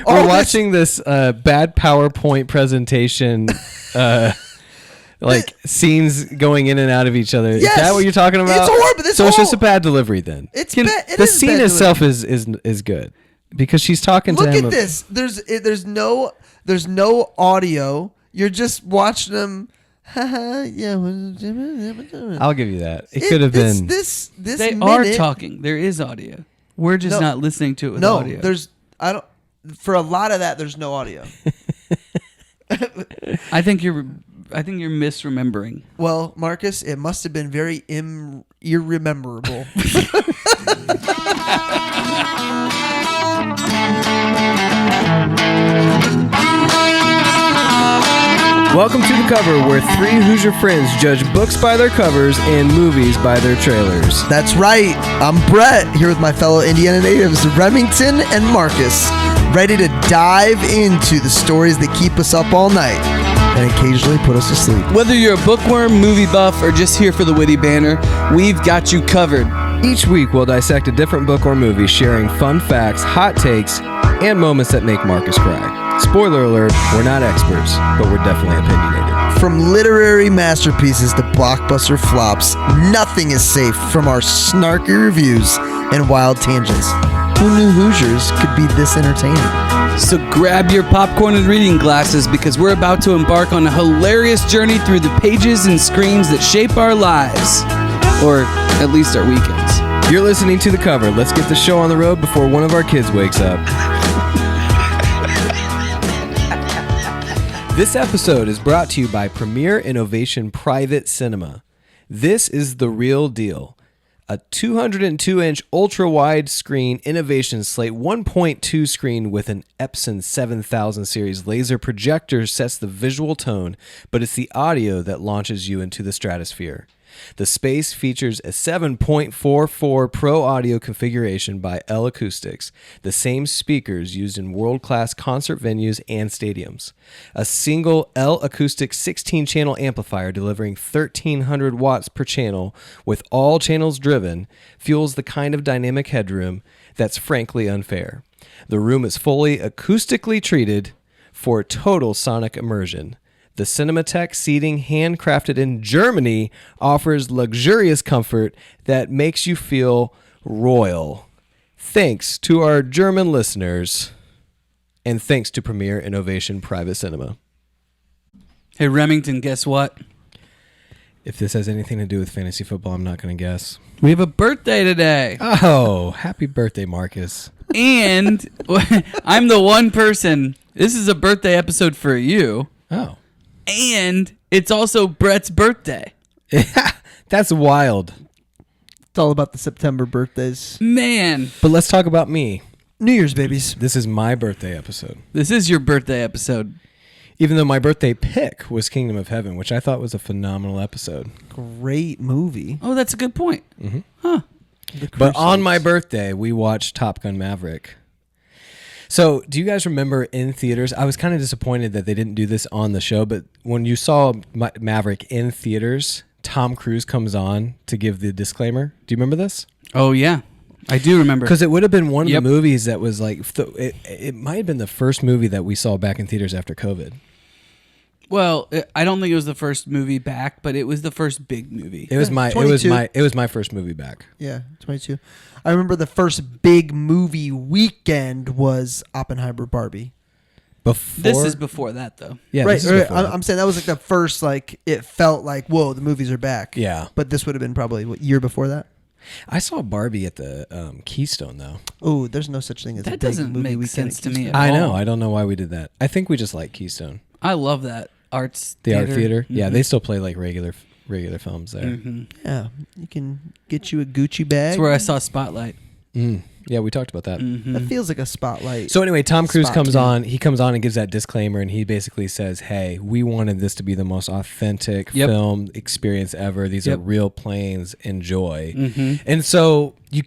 We're watching this bad PowerPoint presentation, like scenes going in and out of each other. Yes. Is that what you're talking about? It's horrible. It's just a bad delivery then. The scene itself is good because she's talking to him. Look at this. There's no audio. You're just watching them. Yeah. I'll give you that. It could have been. This They are talking. There is audio. We're just not listening to it with audio. For a lot of that, there's no audio. I think you're misremembering. Well, Marcus, it must have been very irrememberable. Welcome to The Cover, where three Hoosier friends judge books by their covers and movies by their trailers. That's right. I'm Brett, here with my fellow Indiana natives, Remington and Marcus, ready to dive into the stories that keep us up all night and occasionally put us to sleep. Whether you're a bookworm, movie buff, or just here for the witty banter, we've got you covered. Each week, we'll dissect a different book or movie, sharing fun facts, hot takes, and moments that make Marcus cry. Spoiler alert, we're not experts, but we're definitely opinionated. From literary masterpieces to blockbuster flops, nothing is safe from our snarky reviews and wild tangents. Who knew Hoosiers could be this entertaining? So grab your popcorn and reading glasses because we're about to embark on a hilarious journey through the pages and screens that shape our lives. Or at least our weekends. You're listening to The Cover. Let's get the show on the road before one of our kids wakes up. This episode is brought to you by Premier Innovation Private Cinema. This is the real deal. A 202-inch ultra-wide screen Innovation Slate 1.2 screen with an Epson 7000 series laser projector sets the visual tone, but it's the audio that launches you into the stratosphere. The space features a 7.44 Pro audio configuration by L Acoustics, the same speakers used in world-class concert venues and stadiums. A single L Acoustics 16-channel amplifier delivering 1,300 watts per channel with all channels driven fuels the kind of dynamic headroom that's frankly unfair. The room is fully acoustically treated for total sonic immersion. The Cinematech seating, handcrafted in Germany, offers luxurious comfort that makes you feel royal. Thanks to our German listeners, and thanks to Premier Innovation Private Cinema. Hey, Remington, guess what? If this has anything to do with fantasy football, I'm not going to guess. We have a birthday today. Oh, happy birthday, Marcus. And I'm the one person. This is a birthday episode for you. Oh. And it's also Brett's birthday. That's wild. It's all about the September birthdays. Man. But let's talk about me. New Year's babies. This is my birthday episode. This is your birthday episode. Even though my birthday pick was Kingdom of Heaven, which I thought was a phenomenal episode. Great movie. Oh, that's a good point. Mm-hmm. Huh. But on my birthday, we watched Top Gun Maverick. So, do you guys remember in theaters? I was kind of disappointed that they didn't do this on the show, but when you saw Maverick in theaters, Tom Cruise comes on to give the disclaimer. Do you remember this? Oh, yeah. I do remember. Because it would have been one of the movies that was like, it might have been the first movie that we saw back in theaters after COVID. Well, I don't think it was the first movie back, but it was the first big movie. It was my 22. it was my first movie back. Yeah, 22. I remember the first big movie weekend was Oppenheimer Barbie. Before This is before that, though. Yeah, right. this is before that. I'm saying that was like the first, like, it felt like, whoa, the movies are back. Yeah. But this would have been probably, what, year before that? I saw Barbie at the Keystone, though. Oh, there's no such thing as a That big doesn't movie make weekend sense at to me Keystone. at I all. know. I don't know why we did that. I think we just like Keystone. I love that art Theater. Mm-hmm. Yeah, they still play like regular films there. Mm-hmm. Yeah, you can get you a Gucci bag. That's where I saw Spotlight. Yeah, we talked about that. Mm-hmm. That feels like a spotlight. So anyway, Tom Cruise Spot comes to me. on. He comes on and gives that disclaimer, and he basically says, "Hey, we wanted this to be the most authentic film experience ever. These are real planes. Enjoy." Mm-hmm. And so you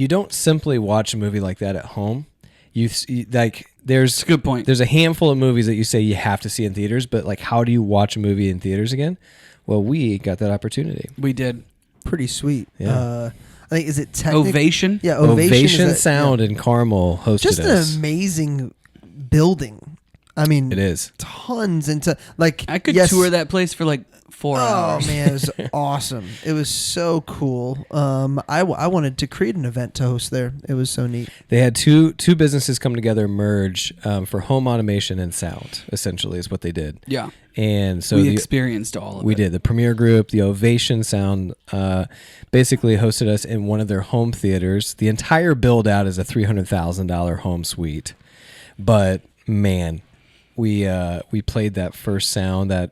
don't simply watch a movie like that at home. There's a good point. There's a handful of movies that you say you have to see in theaters, but like, how do you watch a movie in theaters again? Well, we got that opportunity. We did. Pretty sweet. Yeah. I think, is it technical? Ovation? Yeah, Ovation is that, Sound and Carmel hosted just us. an amazing building. I mean, It is. tons into like. I could yes, tour that place for like 4 Oh hours. man, it was awesome. It was so cool. I wanted to create an event to host there. It was so neat. They had two businesses come together, merge for home automation and sound. Essentially, is what they did. Yeah. And so We experienced all of it. we did. The Premiere Group, the Ovation Sound, basically hosted us in one of their home theaters. The entire build out is a $300,000 home suite, but man, we played that first sound, that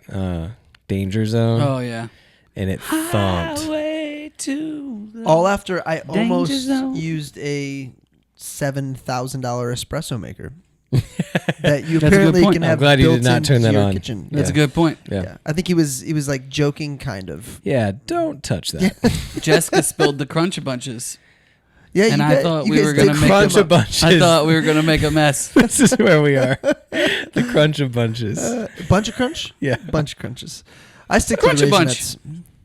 Danger Zone. Oh, yeah. And it thumped. Highway to the All after I Danger almost zone. used a $7,000 espresso maker that you That's a good apparently point. can I'm have glad you built did not into turn that your on. kitchen. That's Yeah. a good point. Yeah. Yeah, I think he was like joking, kind of. Yeah, don't touch that. Jessica spilled the Crunch Bunches. Yeah, And you I guys- thought you we guys were did gonna make crunch Crunch a them up. bunches. I thought we were going to make a mess. This is where we are. The Crunch of Bunches. Bunch of crunch. Yeah. Bunch of crunches. I stick Crunch to a the bunch. Raisinets.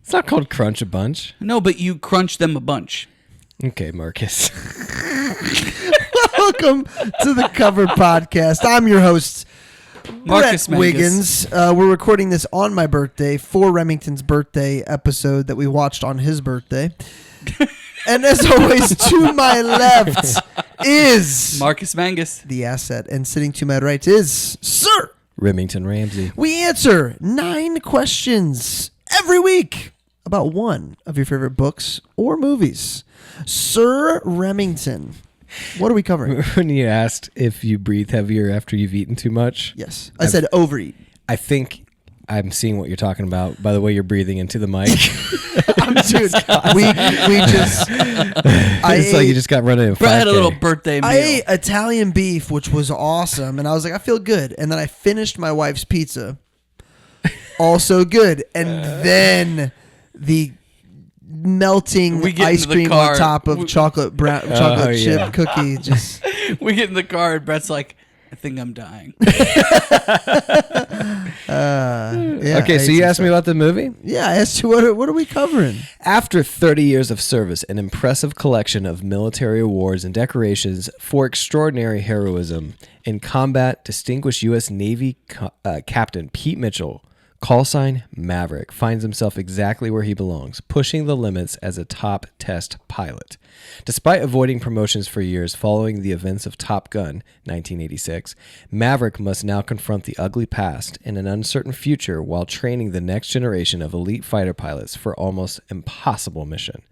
It's not called Crunch a Bunch. No, but you crunch them a bunch. Okay, Marcus. Welcome to the Cover Podcast. I'm your host, Marcus Brett Wiggins. We're recording this on my birthday for Remington's birthday episode that we watched on his birthday. And as always, to my left is Marcus Mangus. the asset, and sitting to my right is Sir. Remington Ramsey. We answer 9 questions every week about one of your favorite books or movies. Sir Remington, what are we covering? When you asked if you breathe heavier after you've eaten too much, Yes, I said overeat. I think I'm seeing what you're talking about by the way you're breathing into the mic. Dude, we just It's like you just got running in 5K. Brett had a little birthday meal. I ate Italian beef, which was awesome, and I was like, I feel good. And then I finished my wife's pizza, also good. And then the melting We get ice into the cream car. on top of chocolate Oh, chip yeah. cookie. Just We get in the car and Brett's like, I think I'm dying. yeah, Okay, I so ate you some asked me stuff. about the movie? Yeah, I asked you what are we covering? After 30 years of service, an impressive collection of military awards and decorations for extraordinary heroism in combat, distinguished U.S. Navy Captain Pete Mitchell, call sign Maverick, finds himself exactly where he belongs, pushing the limits as a top test pilot. Despite avoiding promotions for years following the events of Top Gun 1986, Maverick must now confront the ugly past and an uncertain future while training the next generation of elite fighter pilots for almost impossible mission.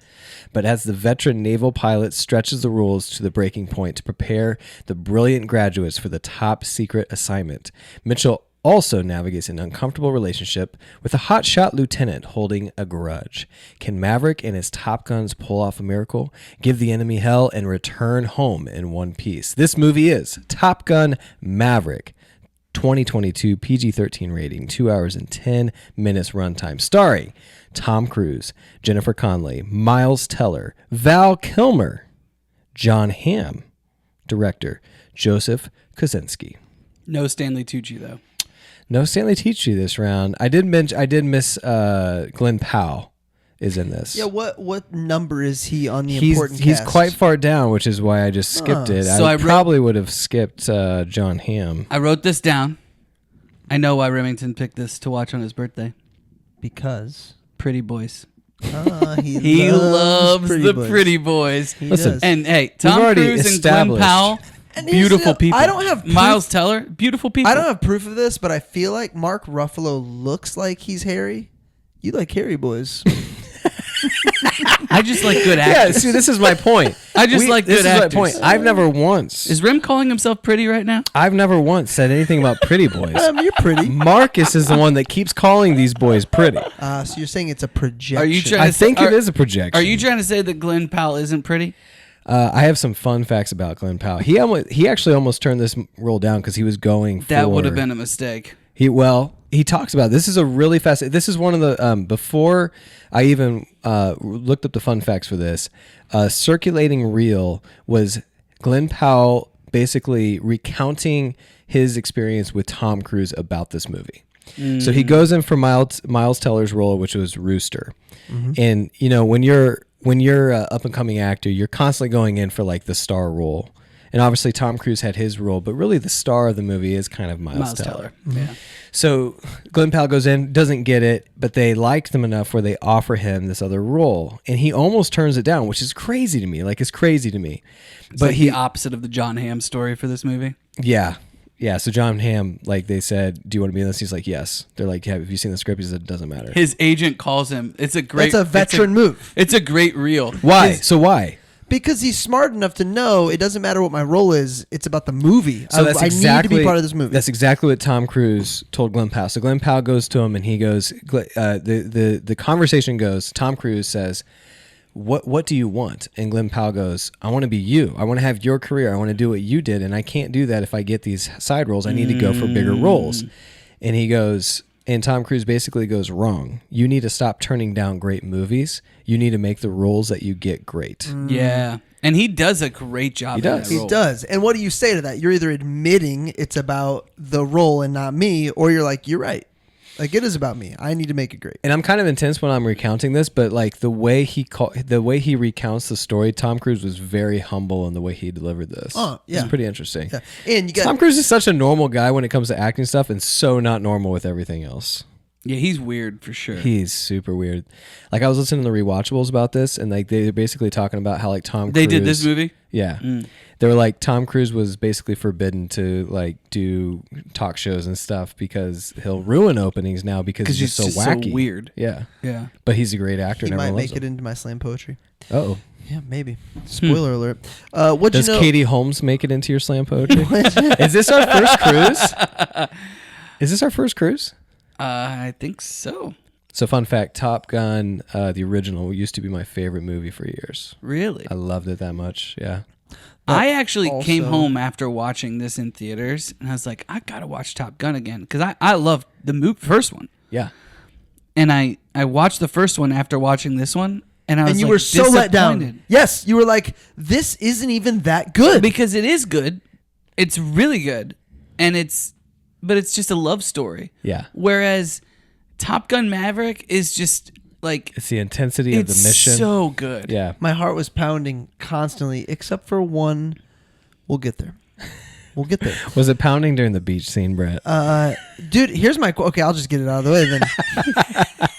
But as the veteran naval pilot stretches the rules to the breaking point to prepare the brilliant graduates for the top secret assignment, Mitchell also navigates an uncomfortable relationship with a hotshot lieutenant holding a grudge. Can Maverick and his Top Guns pull off a miracle, give the enemy hell, and return home in one piece? This movie is Top Gun Maverick, 2022 PG-13 rating, 2 hours and 10 minutes runtime, starring Tom Cruise, Jennifer Connelly, Miles Teller, Val Kilmer, John Hamm, director Joseph Kosinski. No Stanley Tucci, though. No Stanley Tucci this round. I did miss Glen Powell is in this. Yeah, what number is he on the he's important he's cast? quite far down, which is why I just skipped it. So I I wrote- probably would have skipped John Hamm. I wrote this down. I know why Remington picked this to watch on his birthday. because Pretty Boys. he, He loves the boys. pretty boys. He Listen, does. And hey, Tom already Cruise and Glen established- Powell, And here's beautiful the- people. I don't have proof- Miles Teller, beautiful people. I don't have proof of this, but I feel like Mark Ruffalo looks like he's hairy. You like hairy boys. I just like good Yeah, actors. see, this is my point. I just like this good is actors. my point. I've never once Is Rim calling himself pretty right now? said anything about pretty boys. You're pretty. Marcus is the one that keeps calling these boys pretty. So you're saying it's a projection. Are you trying I to say- think it is a projection. Are you trying to say that Glen Powell isn't pretty? I have some fun facts about Glen Powell. He actually almost turned this role down because he was going for... That would have been a mistake. He talks about this is a really fast. This is one of the before I even looked up the fun facts for this. Circulating reel was Glen Powell basically recounting his experience with Tom Cruise about this movie. So he goes in for Miles Teller's role, which was Rooster, and when you're up and coming actor, you're constantly going in for like the star role. And obviously Tom Cruise had his role, but really the star of the movie is kind of Miles Teller. Yeah. So Glen Powell goes in, doesn't get it, but they like them enough where they offer him this other role, and he almost turns it down, which is crazy to me. Like, it's crazy to me. It's like the opposite of the John Hamm story for this movie. Yeah. Yeah, so John Hamm, like, they said, do you want to be in this? He's like, yes. They're like, have you seen the script? He said, it doesn't matter. His agent calls him. It's a great... That's a veteran move. It's a great reel. Why? So why? Because he's smart enough to know it doesn't matter what my role is. It's about the movie. So that's I need to be part of this movie. That's exactly what Tom Cruise told Glen Powell. So Glen Powell goes to him and he goes, the conversation goes, Tom Cruise says, what do you want? And Glen Powell goes, I want to be you. I want to have your career. I want to do what you did. And I can't do that if I get these side roles. I need to go for bigger roles. And he goes, and Tom Cruise basically goes, wrong. You need to stop turning down great movies. You need to make the roles that you get great. Yeah. And he does a great job. He does. He does. And what do you say to that? You're either admitting it's about the role and not me, or you're like, you're right. Like, it is about me. I need to make it great. And I'm kind of intense when I'm recounting this, but like the way he recounts the story, Tom Cruise was very humble in the way he delivered this. Oh, yeah. It's pretty interesting. Yeah. And you got Tom Cruise is such a normal guy when it comes to acting stuff, and so not normal with everything else. Yeah, he's weird for sure. He's super weird. Like, I was listening to the rewatchables about this, and like they're basically talking about how like Tom Cruise. They did this movie? Yeah. They were like, Tom Cruise was basically forbidden to like do talk shows and stuff because he'll ruin openings now because he's just so wacky. So weird. Yeah. Yeah. But he's a great actor. he and might everyone make loves it him. into my slam poetry. Uh-oh. Yeah, maybe. Spoiler alert. What'd Does you know? Katie Holmes make it into your slam poetry? Is this our first cruise? Is this our first cruise? I think so. So fun fact, Top Gun, the original, used to be my favorite movie for years. Really? I loved it that much, yeah. I actually also- came home after watching this in theaters, and I was like, I gotta watch Top Gun again because I loved the first one, Yeah. and I watched the first one after watching this one, and I was And you like, were so let down. disappointed. Yes, you were like, this isn't even that good. Because it is good, it's really good, but it's just a love story. Yeah. Whereas Top Gun Maverick is just like It's the intensity of the it's mission. so good. Yeah. My heart was pounding constantly, except for one. We'll get there. We'll get there. Was it pounding during the beach scene, Brett? Dude, here's my... Okay, I'll just get it out of the way then.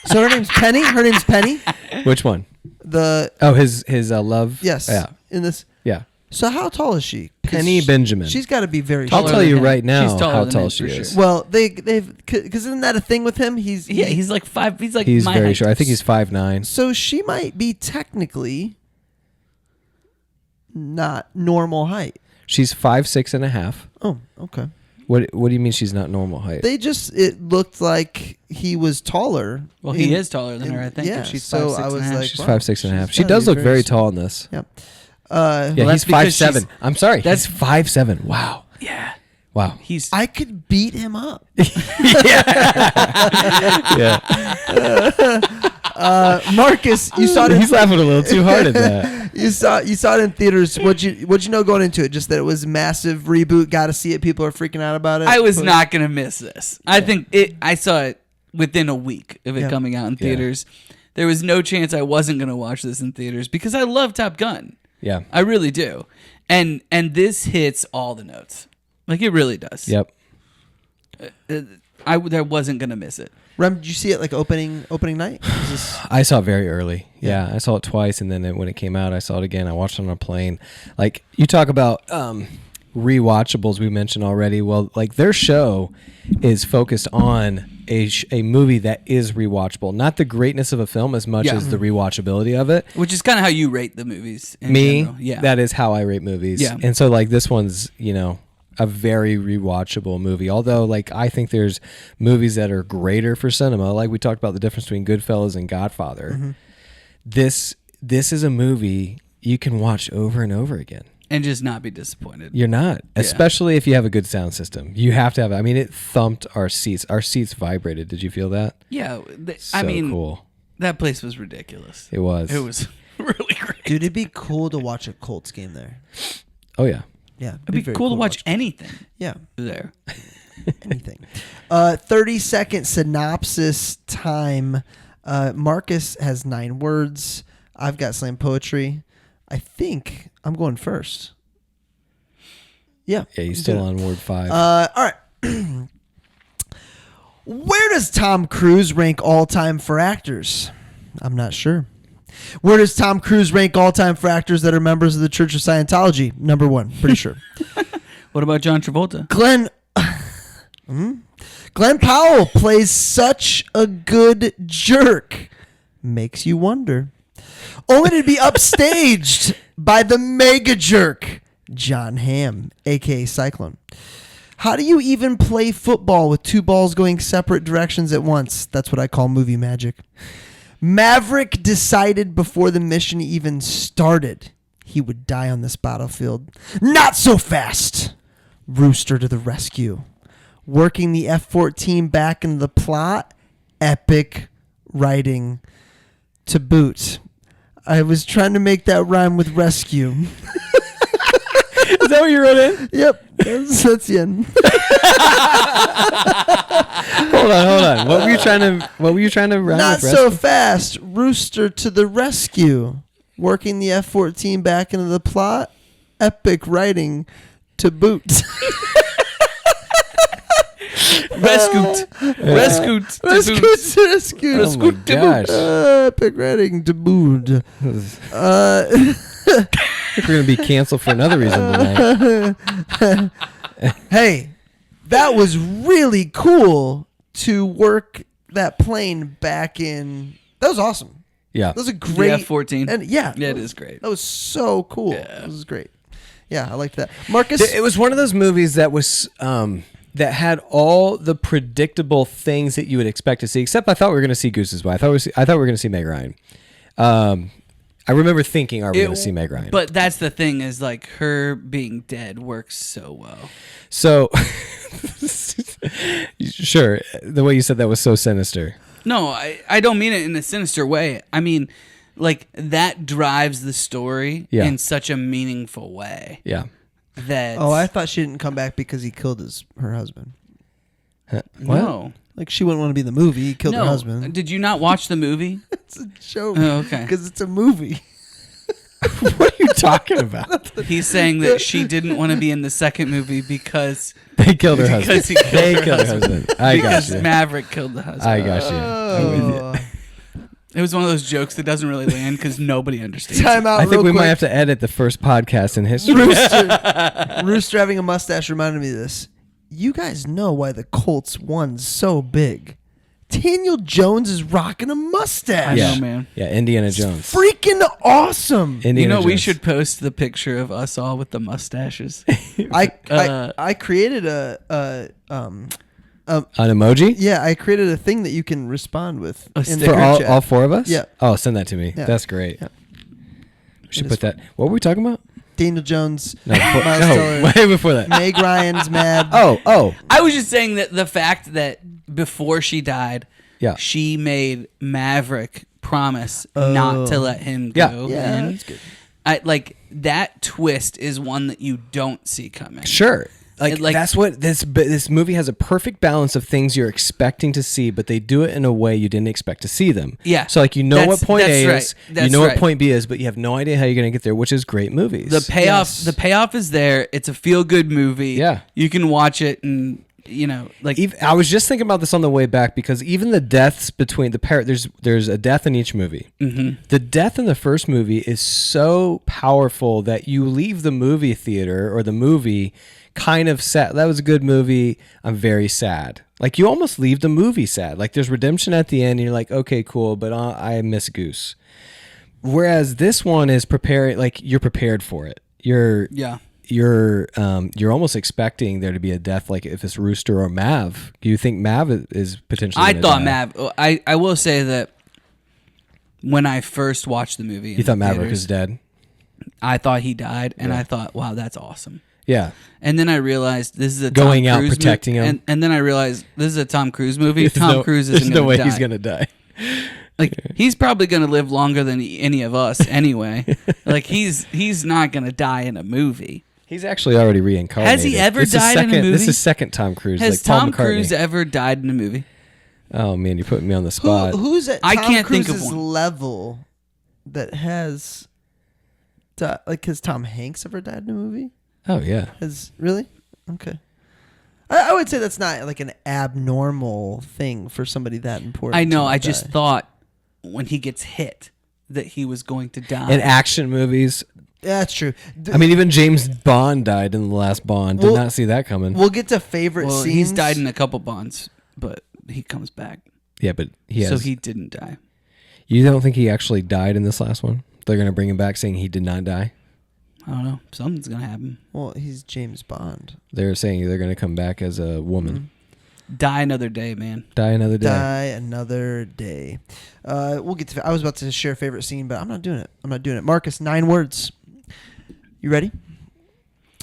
So her name's Penny? Her name's Penny? Which one? The... Oh, his love? Yes. Yeah. In this... Yeah. So how tall is she? 'Cause Penny Benjamin. She's got to be very I'll short. tell you than him. right now She's taller how than tall him, she for is. sure. Well, they've... Because isn't that a thing with him? He's He's like 5. He's like He's my very height. short. I think he's 5'9". So she might be technically not normal height. She's 5'6" and a half. Oh, okay. What do you mean she's not normal height? It looked like he was taller. Well, he is taller than her, I think. Yeah, If she's so 5'6" I was and a half. like, She's wow, 5'6" and a half. she's She gotta does be look very very tall in this. Yeah. Yeah, Well, he's that's because 5'7". she's- I'm sorry. that's- He's 5'7". Wow. Yeah. Wow. He's I could beat him up. Yeah. Marcus, you saw it. He's laughing a little too hard at that. You saw it in theaters. What'd you know going into it? Just that it was massive reboot. Got to see it. People are freaking out about it. I was not gonna miss this. I think I saw it within a week of it coming out in theaters. There was no chance I wasn't gonna watch this in theaters because I love Top Gun. Yeah. I really do. And this hits all the notes. Like it really does. Yep. I wasn't gonna miss it. Rem, did you see it like opening night? I saw it very early. Yeah, I saw it twice, and then when it came out, I saw it again. I watched it on a plane. Like, you talk about rewatchables we mentioned already. Well, like, their show is focused on a movie that is rewatchable. Not the greatness of a film as much as the rewatchability of it. Which is kind of how you rate the movies. In Me, general. Yeah. that is how I rate movies. Yeah. And so, like, this one's, a very rewatchable movie. Although, like, I think there's movies that are greater for cinema. Like, we talked about the difference between Goodfellas and Godfather. Mm-hmm. This is a movie you can watch over and over again. And just not be disappointed. You're not, especially if you have a good sound system. You have to have. I mean, it thumped our seats. Our seats vibrated. Did you feel that? Yeah. So cool. That place was ridiculous. It was. It was really great. Dude, it'd be cool to watch a Colts game there. Oh yeah. Yeah, It'd be very cool to watch anything Yeah, there. anything. 30-second synopsis time. Marcus has 9 words. I've got slam poetry. I think I'm going first. Yeah. Yeah, you're still on word 5. All right. Where does Tom Cruise rank all time for actors? I'm not sure. Where does Tom Cruise rank all time for actors that are members of the Church of Scientology? Number 1, pretty sure. What about John Travolta? Glen Powell plays such a good jerk. Makes you wonder. Only to be upstaged by the mega jerk, John Hamm, a.k.a. Cyclone. How do you even play football with 2 balls going separate directions at once? That's what I call movie magic. Maverick decided before the mission even started he would die on this battlefield. Not so fast! Rooster to the rescue. Working the F-14 back into the plot. Epic writing to boot. I was trying to make that rhyme with rescue. Is that what you wrote in? Yep. That's the end. Hold on. What were you trying to rhyme Not with? so fast. Rooster to the rescue. Working the F-14 back into the plot. Epic writing to boot. Rescued. Oh my gosh. Epic writing to boot. We're going to be canceled for another reason tonight. Hey, that was really cool to work that plane back in. That was awesome. Yeah. That was a great. The F-14. And yeah, Yeah, it is great. That was so cool. Yeah. That was great. Yeah, I liked that. Marcus. It was one of those movies that was that had all the predictable things that you would expect to see. Except I thought we were going to see Goose's Wife. I thought we were going to see Meg Ryan. I remember thinking, are we going to see Meg Ryan? But that's the thing is like her being dead works so well. So, sure, the way you said that was so sinister. No, I don't mean it in a sinister way. I mean, like that drives the story in such a meaningful way. Yeah. That I thought she didn't come back because he killed her husband. What? No. Like she wouldn't want to be in the movie. He killed her husband. Did you not watch the movie? It's a joke. Oh, okay. Because it's a movie. What are you talking about? He's saying that she didn't want to be in the second movie because They killed her husband. Because he killed her husband. I got because you. Maverick killed the husband. I got you. I'm with you. It was one of those jokes that doesn't really land because nobody understands. Time out. I think real we quick. might have to edit the first podcast in history. Rooster having a mustache reminded me of this. You guys know why the Colts won so big. Daniel Jones is rocking a mustache. I Yeah. know, man. Yeah, Indiana Jones. Freaking awesome. Indiana You know, we Jones. should post the picture of us all with the mustaches. I created An emoji? Yeah, I created a thing that you can respond with A in sticker? the For group chat. all 4 of us? Yeah. Oh, send that to me. Yeah. That's great. Yeah. We should It put is that. What were we talking about? Daniel Jones, No, Miles no, Teller, way before that. Meg Ryan's mad. Oh. I was just saying that the fact that before she died, Yeah. she made Maverick promise not to let him Yeah. go. Yeah, in. that's good. Like that twist is one that you don't see coming. Sure. Like It, like- that's what this movie has, a perfect balance of things you're expecting to see, but they do it in a way you didn't expect to see them. Yeah. So like what point that's A right. is, you That's know right. what point B is, but you have no idea how you're going to get there, which is great movies. The payoff is there. It's a feel good movie. Yeah. You can watch it and I was just thinking about this on the way back because even the deaths between there's a death in each movie. Mm-hmm. The death in the first movie is so powerful that you leave the movie theater or the movie kind of sad. That was a good movie. I'm very sad. Like you almost leave the movie sad. Like there's redemption at the end and you're like, okay, cool, but I miss Goose. Whereas this one is prepared, like you're prepared for it. You're almost expecting there to be a death, like if it's Rooster or Mav. Do you think Mav is potentially? I thought die? Mav. I will say that when I first watched the movie, You thought Maverick is dead? I thought he died, and I thought, wow, that's awesome. Yeah. And then I realized this is a Going Tom out Cruise protecting him. and then I realized this is a Tom Cruise movie. There's Tom Cruise isn't There's no way die. he's gonna die. Like he's probably gonna live longer than any of us anyway. Like he's not gonna die in a movie. He's actually already reincarnated. Has he ever This is died in a second- movie? This is second Tom Cruise. Has like Paul Tom McCartney. Cruise ever died in a movie? Oh man, you're putting me on the spot. Who's at I Tom can't think of Cruise's one. level that has, like, has Tom Hanks ever died in a movie? Oh yeah. Really? Okay. I would say that's not like an abnormal thing for somebody that important. I know. to I die. just thought when he gets hit that he was going to die. In action movies, Yeah, that's true. I mean, even James Bond died in the last Bond. Did not see that coming. We'll get to favorite well, scenes. he's died in a couple Bonds, but he comes back. Yeah, but he has. So he didn't die. You don't think he actually died in this last one? They're going to bring him back saying he did not die? I don't know. Something's going to happen. Well, he's James Bond. They're saying they're going to come back as a woman. Die another day, man. Die another day. Die another day. We'll get to. I was about to share favorite scene, but I'm not doing it. Marcus, 9 words. You ready?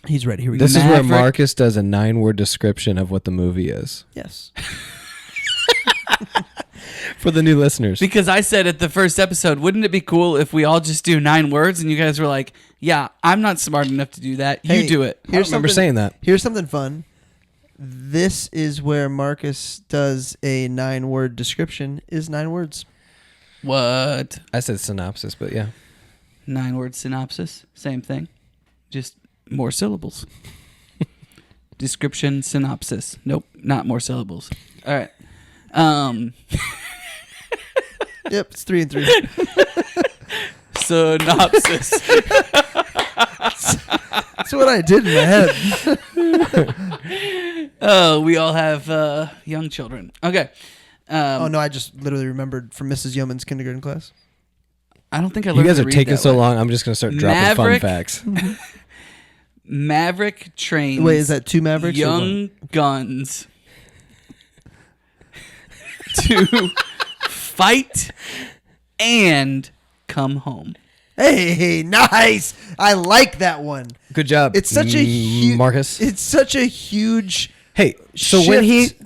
He's ready. Here we go. This is where Maverick. Marcus does a 9-word description of what the movie is. Yes. For the new listeners. Because I said at the first episode, wouldn't it be cool if we all just do 9 words? And you guys were like, yeah, I'm not smart enough to do that. You Hey, do it. I don't remember saying that. Here's something fun. This is where Marcus does a 9-word description. Is 9 words. What? I said synopsis, but yeah. 9-word synopsis. Same thing. Just more syllables. Description, synopsis. Nope, not more syllables. All right. Yep, it's 3 and 3. Synopsis. That's what I did in my head. Oh, we all have young children. Okay. Oh no, I just literally remembered from Mrs. Yeoman's kindergarten class. I don't think I You learned guys to are read taking that so way. long, I'm just going to start dropping Maverick. fun facts. Maverick trains. Wait, is that 2 Mavericks? or one? Young guns to fight and come home. Hey, nice. I like that one. Good job. It's such a huge Marcus. It's such a huge. Hey, so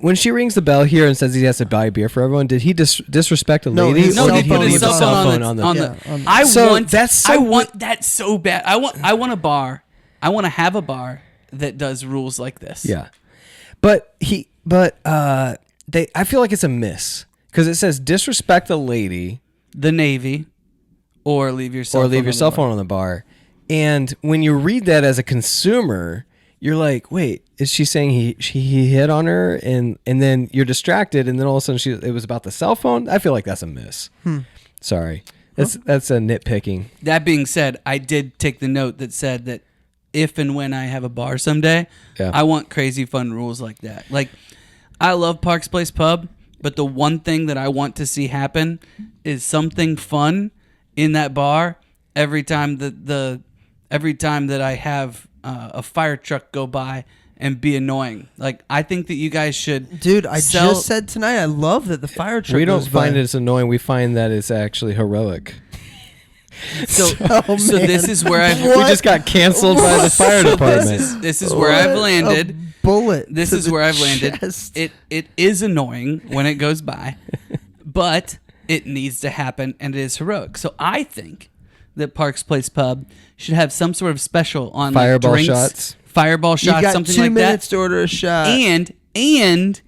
when she rings the bell here and says he has to buy beer for everyone, did he disrespect a No, lady? his No, cell he did put phone his leave was cell phone on the on Yeah, the. on the- I So want that's so I want that so bad. I want a bar. I want to have a bar that does rules like this. Yeah. I feel like it's a miss because it says disrespect a lady The Navy, or leave your cell or phone leave on your the cell bar. phone on the bar. And when you read that as a consumer, you're like, wait, is she saying he hit on her? And then you're distracted, and then all of a sudden it was about the cell phone. I feel like that's a miss. Sorry. That's a nitpicking. That being said, I did take the note that said that if and when I have a bar someday, Yeah. I want crazy fun rules like that. Like, I love Parks Place Pub, but the one thing that I want to see happen is something fun in that bar every time that I have a fire truck go by and be annoying. Like, I think that you guys should. Dude, I sell- just said tonight. I love that the fire truck. We don't goes by. find it as annoying. We find that it's actually heroic. So, Oh, so man. this is where I've. We just got canceled by the fire So department. this is where I've What landed. a bullet. This to is the where I've landed. chest. It is annoying when it goes by, but it needs to happen, and it is heroic. So I think that Parks Place Pub should have some sort of special on Fireball like drinks, shots. fireball You shots, got something 2 like minutes that. to order a shot. And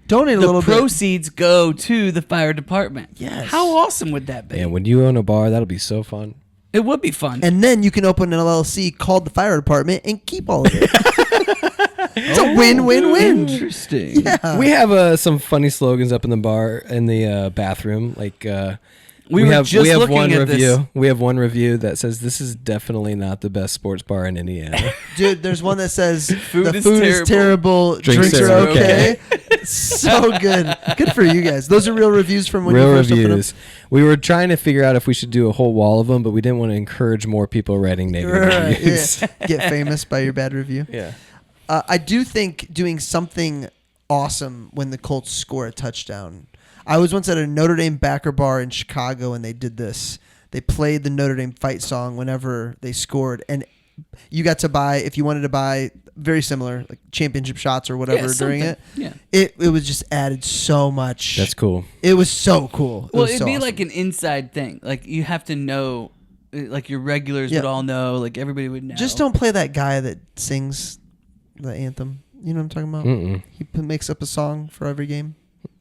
Donate a the little bit. proceeds go to the fire department. Yes. How awesome would that be? And when you own a bar, that'll be so fun. It would be fun. And then you can open an LLC called the fire department and keep all of it. It's a win-win-win. Interesting. Yeah. We have some funny slogans up in the bar in the bathroom. Like We were just looking one at review. this. We have one review that says this is definitely not the best sports bar in Indiana. Dude, there's one that says the Food is food is terrible, drinks are okay. So good. Good for you guys. Those are real reviews from when Real you first opened reviews. We were trying to figure out if we should do a whole wall of them, but we didn't want to encourage more people writing them. negative Right, reviews. yeah. Get famous by your bad review. Yeah. I do think doing something awesome when the Colts score a touchdown. I was once at a Notre Dame backer bar in Chicago, and they did this. They played the Notre Dame fight song whenever they scored, and you got to buy, if you wanted to buy, very similar, like championship shots or whatever during it. Yeah. It was just added so much. That's cool. It was so cool. Well, was it'd so be awesome. like an inside thing. Like, you have to know, like, your regulars Yeah. would all know. Like, everybody would know. Just don't play that guy that sings the anthem. You know what I'm talking about? Mm-mm. He makes up a song for every game.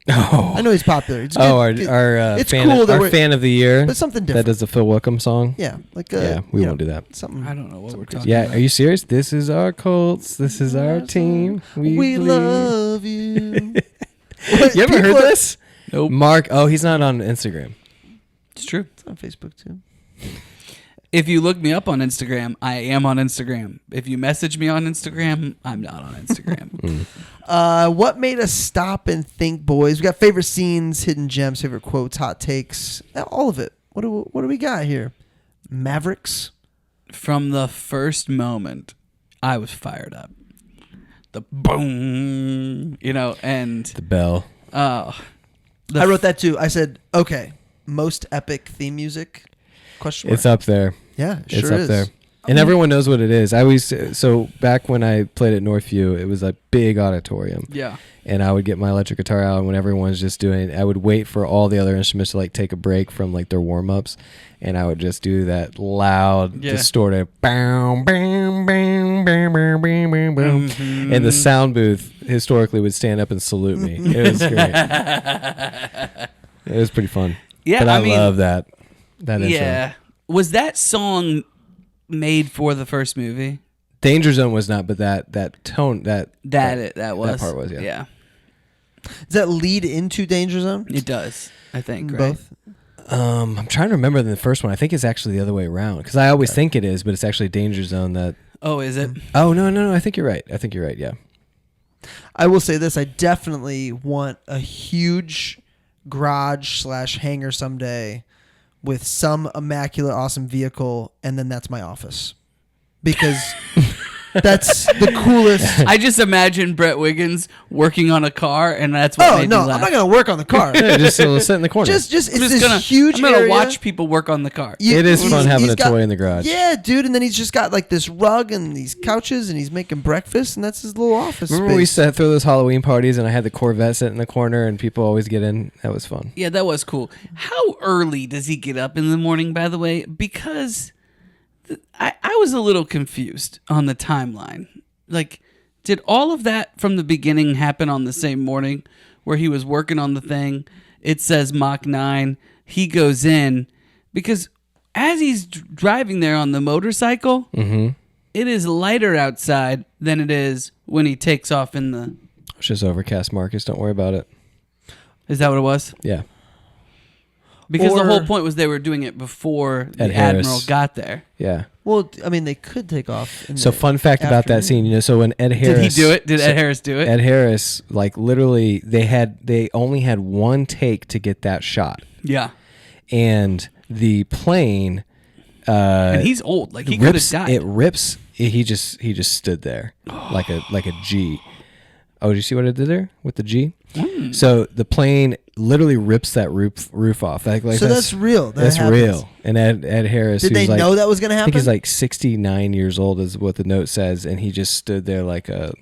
Oh, I know he's popular. It's our it's fan, cool that our we're, fan of the year. but something That different. does the Phil Wickham song. Yeah, like Yeah, we won't do that. Something. I don't know what we're talking Yeah, about. are you serious? This is our Colts. This is our team. We believe. love you. You ever heard this? Nope. Mark, he's not on Instagram. It's true. It's on Facebook too. If you look me up on Instagram, I am on Instagram. If you message me on Instagram, I'm not on Instagram. What made us stop and think, boys? We got favorite scenes, hidden gems, favorite quotes, hot takes, all of it. What do we got here? Mavericks. From the first moment, I was fired up. The boom, and The bell. oh, I wrote that too. I said, okay, most epic theme music? Question mark. It's up there. Yeah, It's sure up is. there. And everyone knows what it is. I always back when I played at Northview, it was a big auditorium. yeah. And I would get my electric guitar out, and when everyone's just doing, I would wait for all the other instruments to like take a break from like their warm ups, and I would just do that loud, distorted, bam, bam, bam, bam, bam, bam, bam, bam. And the sound booth historically would stand up and salute me. It was great. It was pretty fun. Yeah, but I mean, love that intro. Yeah. Was that song made for the first movie? Danger Zone was not, but that tone that was. that part was, yeah. Yeah. Does that lead into Danger Zone? It does, I think, right? Both. I'm trying to remember the first one. I think it's actually the other way around because I always think it is, but it's actually Danger Zone that. Oh, is it? Oh no! I think you're right. Yeah. I will say this: I definitely want a huge garage / hangar someday with some immaculate, awesome vehicle, and then that's my office because that's the coolest. I just imagine Brett Wiggins working on a car, and that's what made me laugh. I'm not gonna work on the car. Yeah, just sit in the corner. Just it's I'm just this huge. I'm gonna area. watch people work on the car. It is fun having he's a toy in the garage. Yeah, dude, and then he's just got like this rug and these couches, and he's making breakfast, and that's his little office. Remember space. we used to throw those Halloween parties, and I had the Corvette sit in the corner, and people always get in. That was fun. Yeah, that was cool. How early does he get up in the morning, by the way? Because I was a little confused on the timeline. Like, did all of that from the beginning happen on the same morning where he was working on the thing? It says Mach 9. He goes in because as he's driving there on the motorcycle, it is lighter outside than it is when he takes off in the... It's just overcast, Marcus. Don't worry about it. Is that what it was? Yeah. Because the Or- whole point was they were doing it before the Ed Harris. Admiral got there. Yeah. Well, I mean, they could take off. In So the fun fact about that afternoon. scene, so when Ed Harris... Did he do it? Did Ed Harris do it? Ed Harris, like literally, they only had one take to get that shot. Yeah. And the plane... And he's old. Like, he could have rips, died. it rips. He just stood there like a G. Oh, did you see what it did there with the G? So the plane literally rips that roof off. Like So that's real. That's happens. real. And Ed Harris. Did they who's like, know that was going to I happen? think he's like 69 years old, is what the note says, and he just stood there like a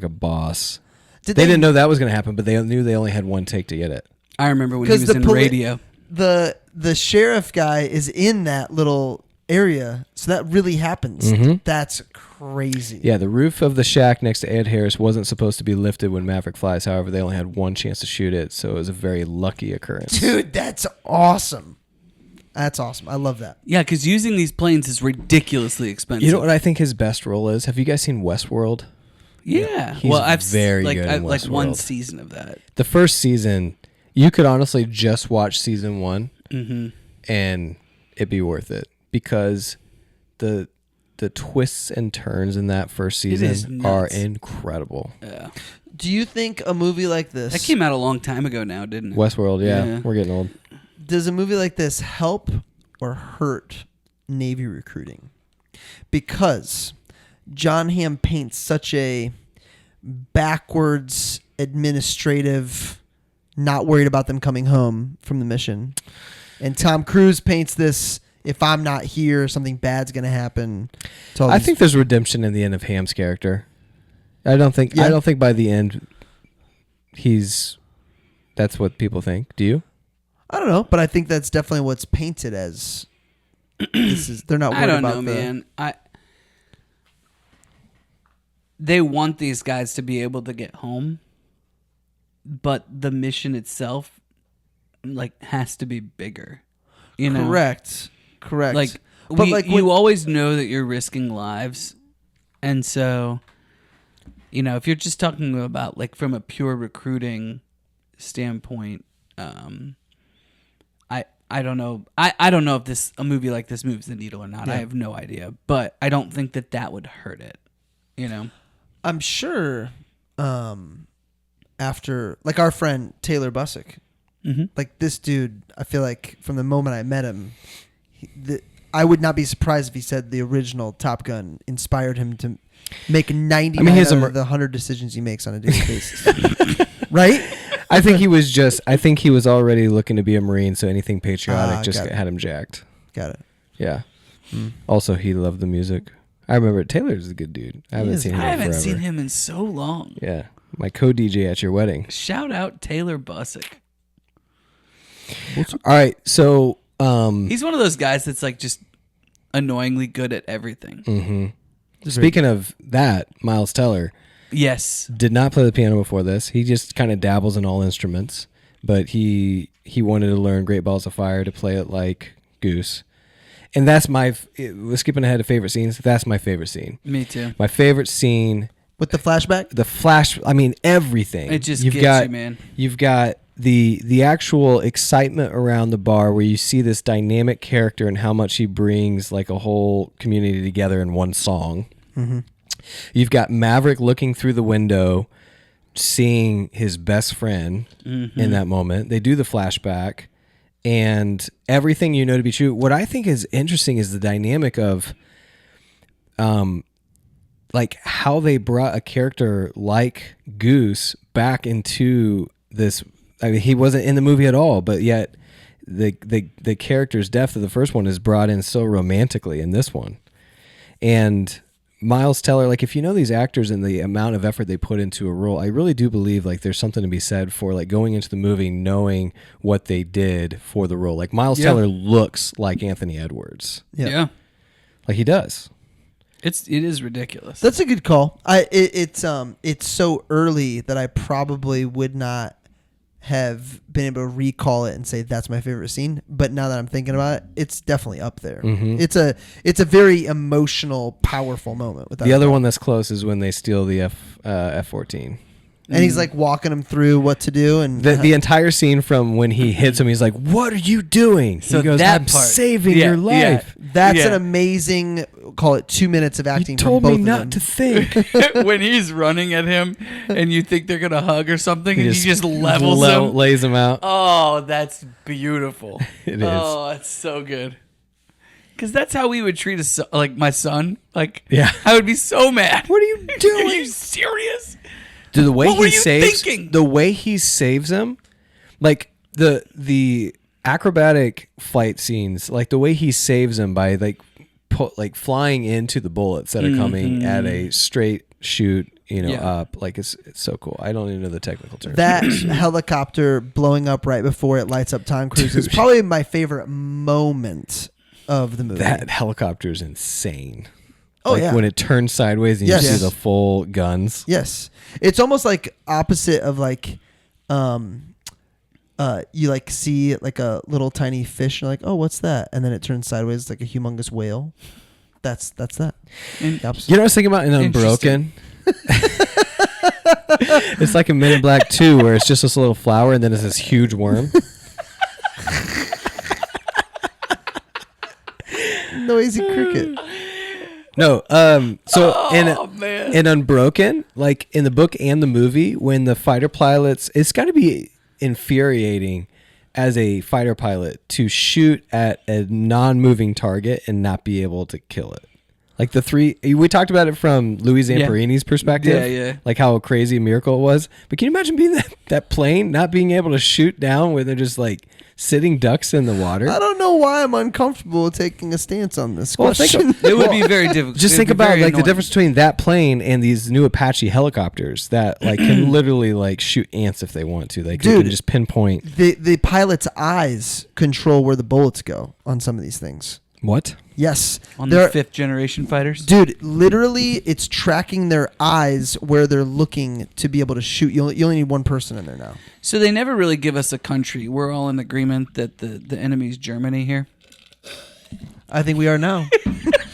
boss. They didn't know that was going to happen, but they knew they only had one take to get it. I remember when he was in radio. The sheriff guy is in that little area, so that really happens. That's crazy. Yeah, the roof of the shack next to Ed Harris wasn't supposed to be lifted when Maverick flies. However, they only had one chance to shoot it, so it was a very lucky occurrence. Dude, that's awesome. That's awesome. I love that. Yeah, because using these planes is ridiculously expensive. You know what I think his best role is? Have you guys seen Westworld? Yeah. He's well, I've very like, good in like one Westworld. season of that. The first season, you could honestly just watch season 1, and it'd be worth it because the twists and turns in that first season are nuts. incredible. Yeah. Do you think a movie like this... That came out a long time ago now, didn't it? Westworld, yeah. Yeah. We're getting old. Does a movie like this help or hurt Navy recruiting? Because John Hamm paints such a backwards, administrative, not worried about them coming home from the mission. And Tom Cruise paints this, if I'm not here, something bad's going to happen. I think there's redemption in the end of Hamm's character. I don't think by the end that's what people think. Do you? I don't know, but I think that's definitely what's painted as. They're not worried I don't about know, man. They want these guys to be able to get home. but the mission itself like has to be bigger. You know? Correct. Like, but like you always know that you're risking lives, and so, you know, if you're just talking about like from a pure recruiting standpoint, I don't know. I don't know if a movie like this moves the needle or not. Yeah. I have no idea, but I don't think that would hurt it. You know, I'm sure. After like our friend Taylor Bussick, like this dude, I feel like from the moment I met him, I would not be surprised if he said the original Top Gun inspired him to make 99 out of the 100 decisions he makes on a daily basis. Right? I think he was already looking to be a Marine, so anything patriotic just had him jacked. Got it. Yeah. Also, he loved the music. I remember Taylor's a good dude. I haven't seen him in so long. Yeah. My co-DJ at your wedding. Shout out Taylor Bussick. All right. So he's one of those guys that's like just annoyingly good at everything. Mm-hmm. Speaking of that, Miles Teller. Yes. Did not play the piano before this. He just kind of dabbles in all instruments, but he wanted to learn Great Balls of Fire to play it like Goose. And that's we're skipping ahead to favorite scenes. That's my favorite scene. Me too. My favorite scene. With the flashback? I mean, everything. It just gets you, man. You've got the actual excitement around the bar where you see this dynamic character and how much he brings like a whole community together in one song. Mm-hmm. You've got Maverick looking through the window, seeing his best friend in that moment. They do the flashback, and everything you know to be true. What I think is interesting is the dynamic of, like how they brought a character like Goose back into this. I mean, he wasn't in the movie at all, but yet the character's depth of the first one is brought in so romantically in this one, and Miles Teller, like if you know these actors and the amount of effort they put into a role, I really do believe like there's something to be said for like going into the movie knowing what they did for the role. Like Miles Teller looks like Anthony Edwards. Yeah. Like he does. It is ridiculous. That's a good call. It's so early that I probably would not have been able to recall it and say that's my favorite scene, but now that I'm thinking about it, it's definitely up there. Mm-hmm. It's a very emotional, powerful moment. The other one that's close is when they steal the F-14. And he's like walking him through what to do, and the entire scene from when he hits him, he's like, "What are you doing?" So he goes, that "I'm part, saving your life." Yeah, that's an amazing, call it 2 minutes of acting. You told from me both not of them. to think. When he's running at him, and you think they're gonna hug or something, and he just levels him, lays him out. Oh, that's beautiful. It is. Oh, that's so good. Because that's how we would treat like my son. Like, yeah, I would be so mad. What are you doing? Are you serious? Dude, the way what were you thinking? The way he saves him, like the acrobatic fight scenes, like the way he saves him by like flying into the bullets that are coming at a straight shoot, up. Like it's so cool. I don't even know the technical term. That helicopter blowing up right before it lights up Tom Cruise is probably my favorite moment of the movie. That helicopter is insane. Oh, like yeah. When it turns sideways and you see the full guns. Yes. It's almost like opposite of like, you like see like a little tiny fish and you're like, oh, what's that? And then it turns sideways like a humongous whale. That's that. You know what I was thinking about in Unbroken? It's like a Men in Black 2 where it's just this little flower and then it's this huge worm. Noisy cricket. No, in Unbroken, like in the book and the movie, when the fighter pilots, it's got to be infuriating as a fighter pilot to shoot at a non-moving target and not be able to kill it. Like we talked about it from Louis Zamperini's perspective, yeah. like how crazy a miracle it was. But can you imagine being that plane, not being able to shoot down where they're just like sitting ducks in the water? I don't know why I'm uncomfortable taking a stance on this question. It would be very difficult. Just think about like the difference between that plane and these new Apache helicopters that like can literally like shoot ants if they want to. Like they can just pinpoint. The pilot's eyes control where the bullets go on some of these things. What? Yes. On the 5th generation fighters? Dude, literally, it's tracking their eyes where they're looking to be able to shoot. You only need one person in there now. So they never really give us a country. We're all in agreement that the enemy's Germany here. I think we are now.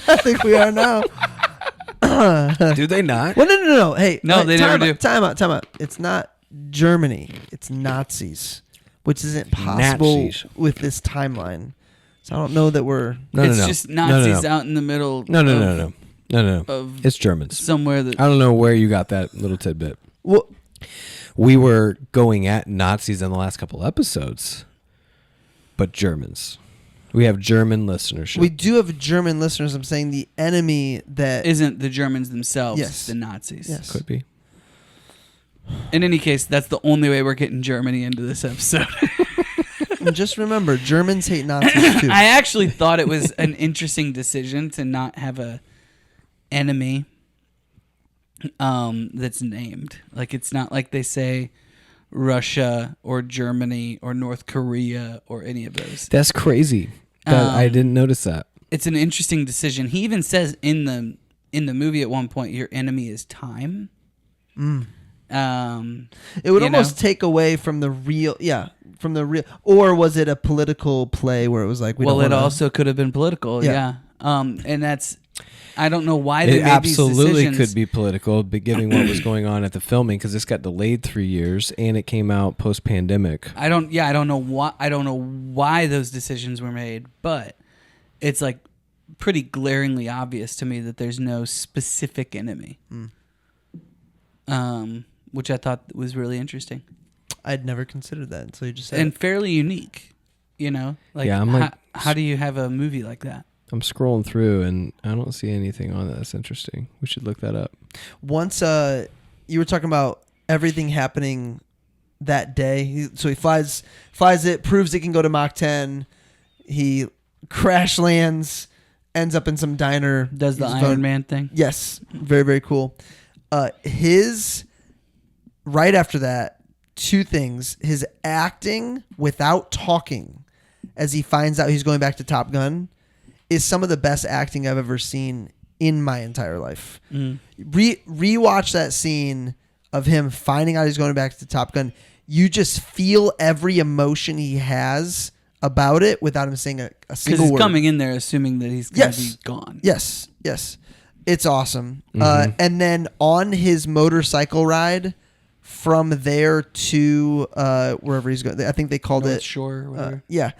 I think we are now. Do they not? Well, no. Hey, No, they never do. Time out. It's not Germany. It's Nazis, which isn't possible Nazis. with this timeline. So I don't know that we're... It's just Nazis out in the middle. No. Of It's Germans. somewhere that... I don't know where you got that little tidbit. Well, We were going at Nazis in the last couple episodes, but Germans. We have German listenership. we do have German listeners. I'm saying the enemy that... Isn't the Germans themselves Yes. the Nazis. Yes. Could be. In any case, that's the only way we're getting Germany into this episode. And just remember, Germans hate Nazis too. I actually thought it was an interesting decision to not have a enemy that's named. Like, it's not like they say Russia or Germany or North Korea or any of those. That's crazy. I didn't notice that. It's an interesting decision. He even says in the movie at one point, your enemy is time. It would almost take away from the real... Yeah, from the real... Or was it a political play where it was like... It also could have been political, yeah. And that's... I don't know why they It made these absolutely decisions. could be political, but given what was going on at the filming, because this got delayed 3 years and it came out post-pandemic. I don't know why those decisions were made, but it's like pretty glaringly obvious to me that there's no specific enemy. Which I thought was really interesting I'd never considered that until you just said and it. fairly unique. You know, like, Yeah, I'm like- how do you have a movie like that? I'm scrolling through and I don't see anything on that that's interesting. We should look that up. Once you were talking about everything happening that day. So he flies it, proves it can go to Mach 10. He crash lands, ends up in some diner. Does the He's Iron voted- Man thing? Yes. Very, very cool. Right after that, two things. His acting without talking as he finds out he's going back to Top Gun is some of the best acting I've ever seen in my entire life. Rewatch that scene of him finding out he's going back to Top Gun. You just feel every emotion he has about it without him saying a Because single he's word. coming in there assuming that he's going to be gone. Yes. It's awesome. And then on his motorcycle ride from there to wherever he's going, I think they called North it Shore or whatever. Yeah.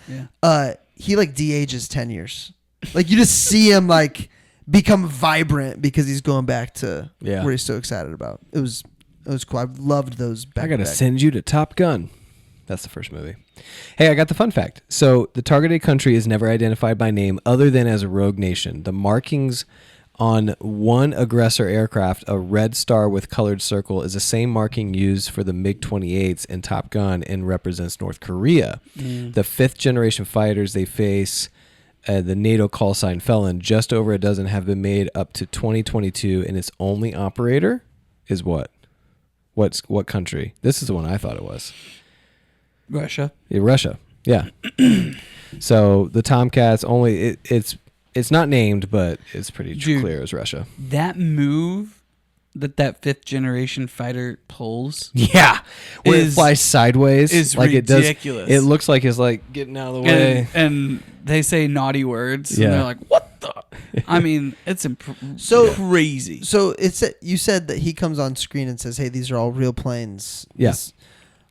Yeah. He like de-ages 10 years. Like you just see him like become vibrant because he's going back to where he's so excited about. It was cool. I loved those back. I got to send you to Top Gun. That's the first movie. Hey, I got the fun fact. So the targeted country is never identified by name other than as a rogue nation. The markings on one aggressor aircraft, a red star with colored circle, is the same marking used for the MiG-28s in Top Gun and represents North Korea. The 5th generation fighters they face, the NATO call sign Felon, just over a dozen have been made up to 2022, and its only operator is what? What country? This is the one I thought it was. Russia. Yeah, Russia. Yeah. So the Tomcats only it's not named, but it's pretty clear as Russia. That move that 5th generation fighter pulls. Yeah, where it flies sideways is like ridiculous. It looks like it's like getting out of the way. And they say naughty words. Yeah. And they're like, what the? I mean, it's crazy. So you said that he comes on screen and says, "Hey, these are all real planes." Yes. Yeah.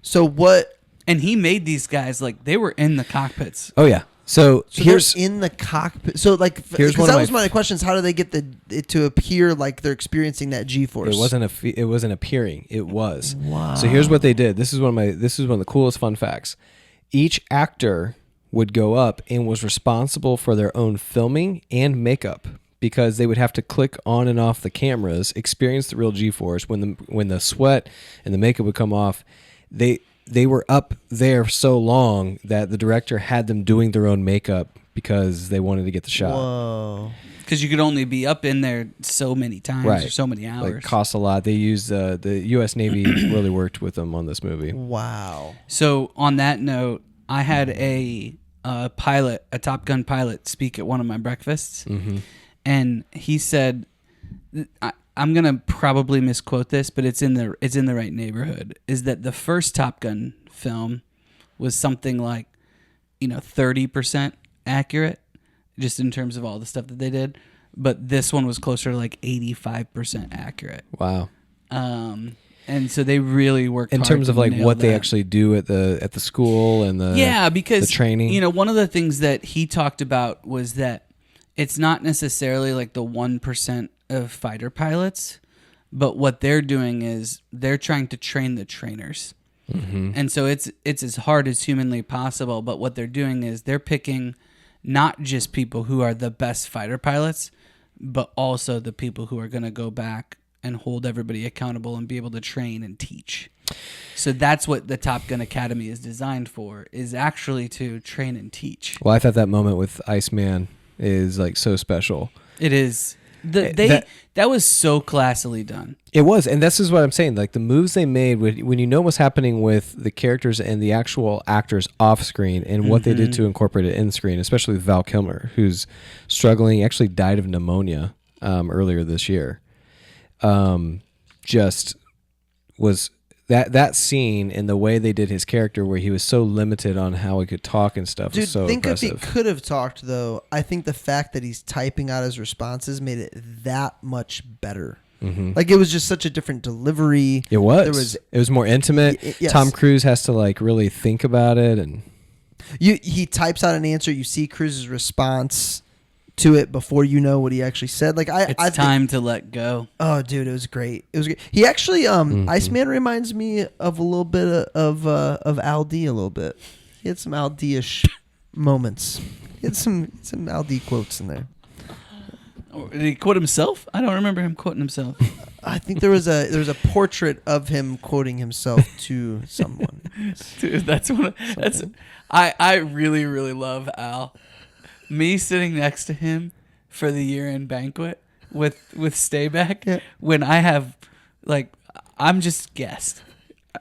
So what? And he made these guys like they were in the cockpits. Oh yeah. So here's they're in the cockpit. So like, here's one of that my was one of my questions. How do they get it to appear like they're experiencing that G-force? It wasn't appearing. It was. Wow. So here's what they did. This is one of the coolest fun facts. Each actor would go up and was responsible for their own filming and makeup because they would have to click on and off the cameras, experience the real G-force. When the sweat and the makeup would come off, they were up there so long that the director had them doing their own makeup because they wanted to get the shot. Whoa. Because you could only be up in there so many times or so many hours. Like cost a lot. They used the U.S. Navy really worked with them on this movie. Wow. So on that note, I had a a Top Gun pilot, speak at one of my breakfasts, Mm-hmm. and he said, I'm gonna probably misquote this, but it's in the right neighborhood. Is that the first Top Gun film was something like 30% accurate, just in terms of all the stuff that they did, but this one was closer to like 85% accurate. Wow. And so they really worked In hard terms to of like nail what they that. actually do at the school and because the training. one of the things that he talked about was that it's not necessarily like the 1% of fighter pilots, but what they're doing is they're trying to train the trainers. Mm-hmm. And so it's as hard as humanly possible, but what they're doing is they're picking not just people who are the best fighter pilots, but also the people who are going to go back and hold everybody accountable and be able to train and teach. So that's what the Top Gun Academy is designed for, is actually to train and teach. Well, I thought that moment with Iceman is like so special. It is. That was so classily done. It was, and this is what I'm saying. Like the moves they made when you know what's happening with the characters and the actual actors off screen, and what they did to incorporate it in screen, especially with Val Kilmer, who's struggling. He actually died of pneumonia earlier this year. Just was that scene and the way they did his character, where he was so limited on how he could talk and stuff, Dude, was so think impressive. if he could have talked, though, I think the fact that he's typing out his responses made it that much better. Mm-hmm. Like, it was just such a different delivery. It was more intimate. Yes. Tom Cruise has to like really think about it, and he types out an answer. You see Cruise's response to it before you know what he actually said. Like It's time to let go. Oh, dude, it was great. It was great. He actually, Iceman reminds me of a little bit of Al D a little bit. He had some Al D-ish moments. He had some Al D quotes in there. Did he quote himself? I don't remember him quoting himself. I think there was a portrait of him quoting himself to someone. Dude, I really, really love Al. Me sitting next to him for the year-end banquet with Stayback, when I have, like, I'm just guest.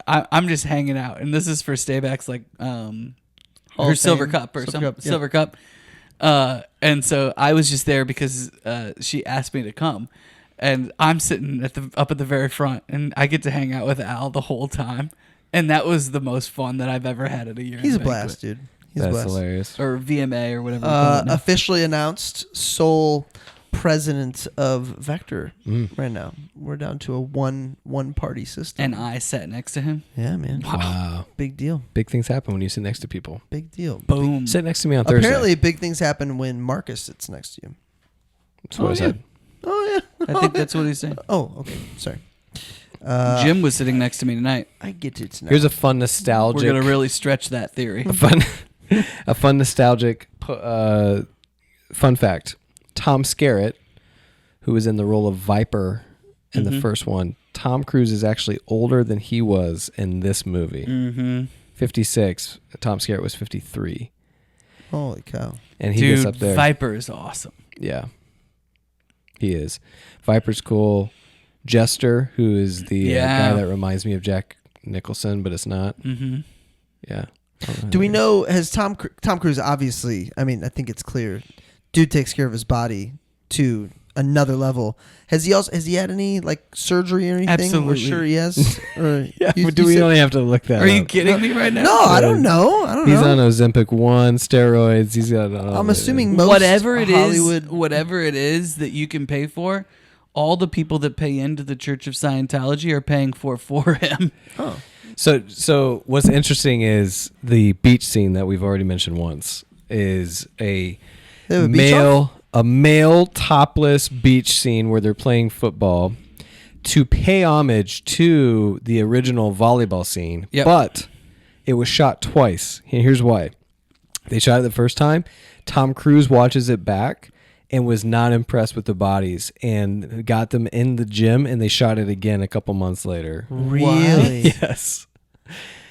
I'm just hanging out, and this is for Stayback's like her silver cup or silver cup. And so I was just there because she asked me to come, and I'm sitting up at the very front, and I get to hang out with Al the whole time, and that was the most fun that I've ever had at a year-end He's a banquet. blast, dude. He's that's blessed. hilarious. Or VMA or whatever. we call it now. Officially announced sole president of Vector right now. We're down to a one party system. And I sat next to him. Yeah, man. Wow. Big deal. Big things happen when you sit next to people. Big deal. Boom. Sit next to me on Thursday. Apparently, big things happen when Marcus sits next to you. That's what I said. Oh, yeah. I think that's what he's saying. Oh, okay. Sorry. Jim was sitting next to me tonight. I get it now. Here's a fun nostalgic. We're going to really stretch that theory. a fun nostalgic fun fact. Tom Skerritt, who was in the role of Viper in the first one, Tom Cruise is actually older than he was in this movie. Mm-hmm. 56. Tom Skerritt was 53. Holy cow. And he Dude, gets up there. Viper is awesome. Yeah. He is. Viper's cool. Jester, who is the guy that reminds me of Jack Nicholson, but it's not. Mm-hmm. Yeah. Do we know, has Tom Cruise, obviously, I mean, I think it's clear, dude takes care of his body to another level. Has he had any like surgery or anything? Absolutely. We're sure he has. Or Yeah, but do we only have to look that Are you up? kidding me right now? No, I don't know. He's on Ozempic 1, steroids. He's got. I'm assuming most whatever it is that you can pay for, all the people that pay into the Church of Scientology are paying for him. Oh. So what's interesting is the beach scene that we've already mentioned once is a They have a beach off? male topless beach scene where they're playing football to pay homage to the original volleyball scene. Yep. But it was shot twice. And here's why. They shot it the first time. Tom Cruise watches it back and was not impressed with the bodies and got them in the gym, and they shot it again a couple months later. Really? Yes.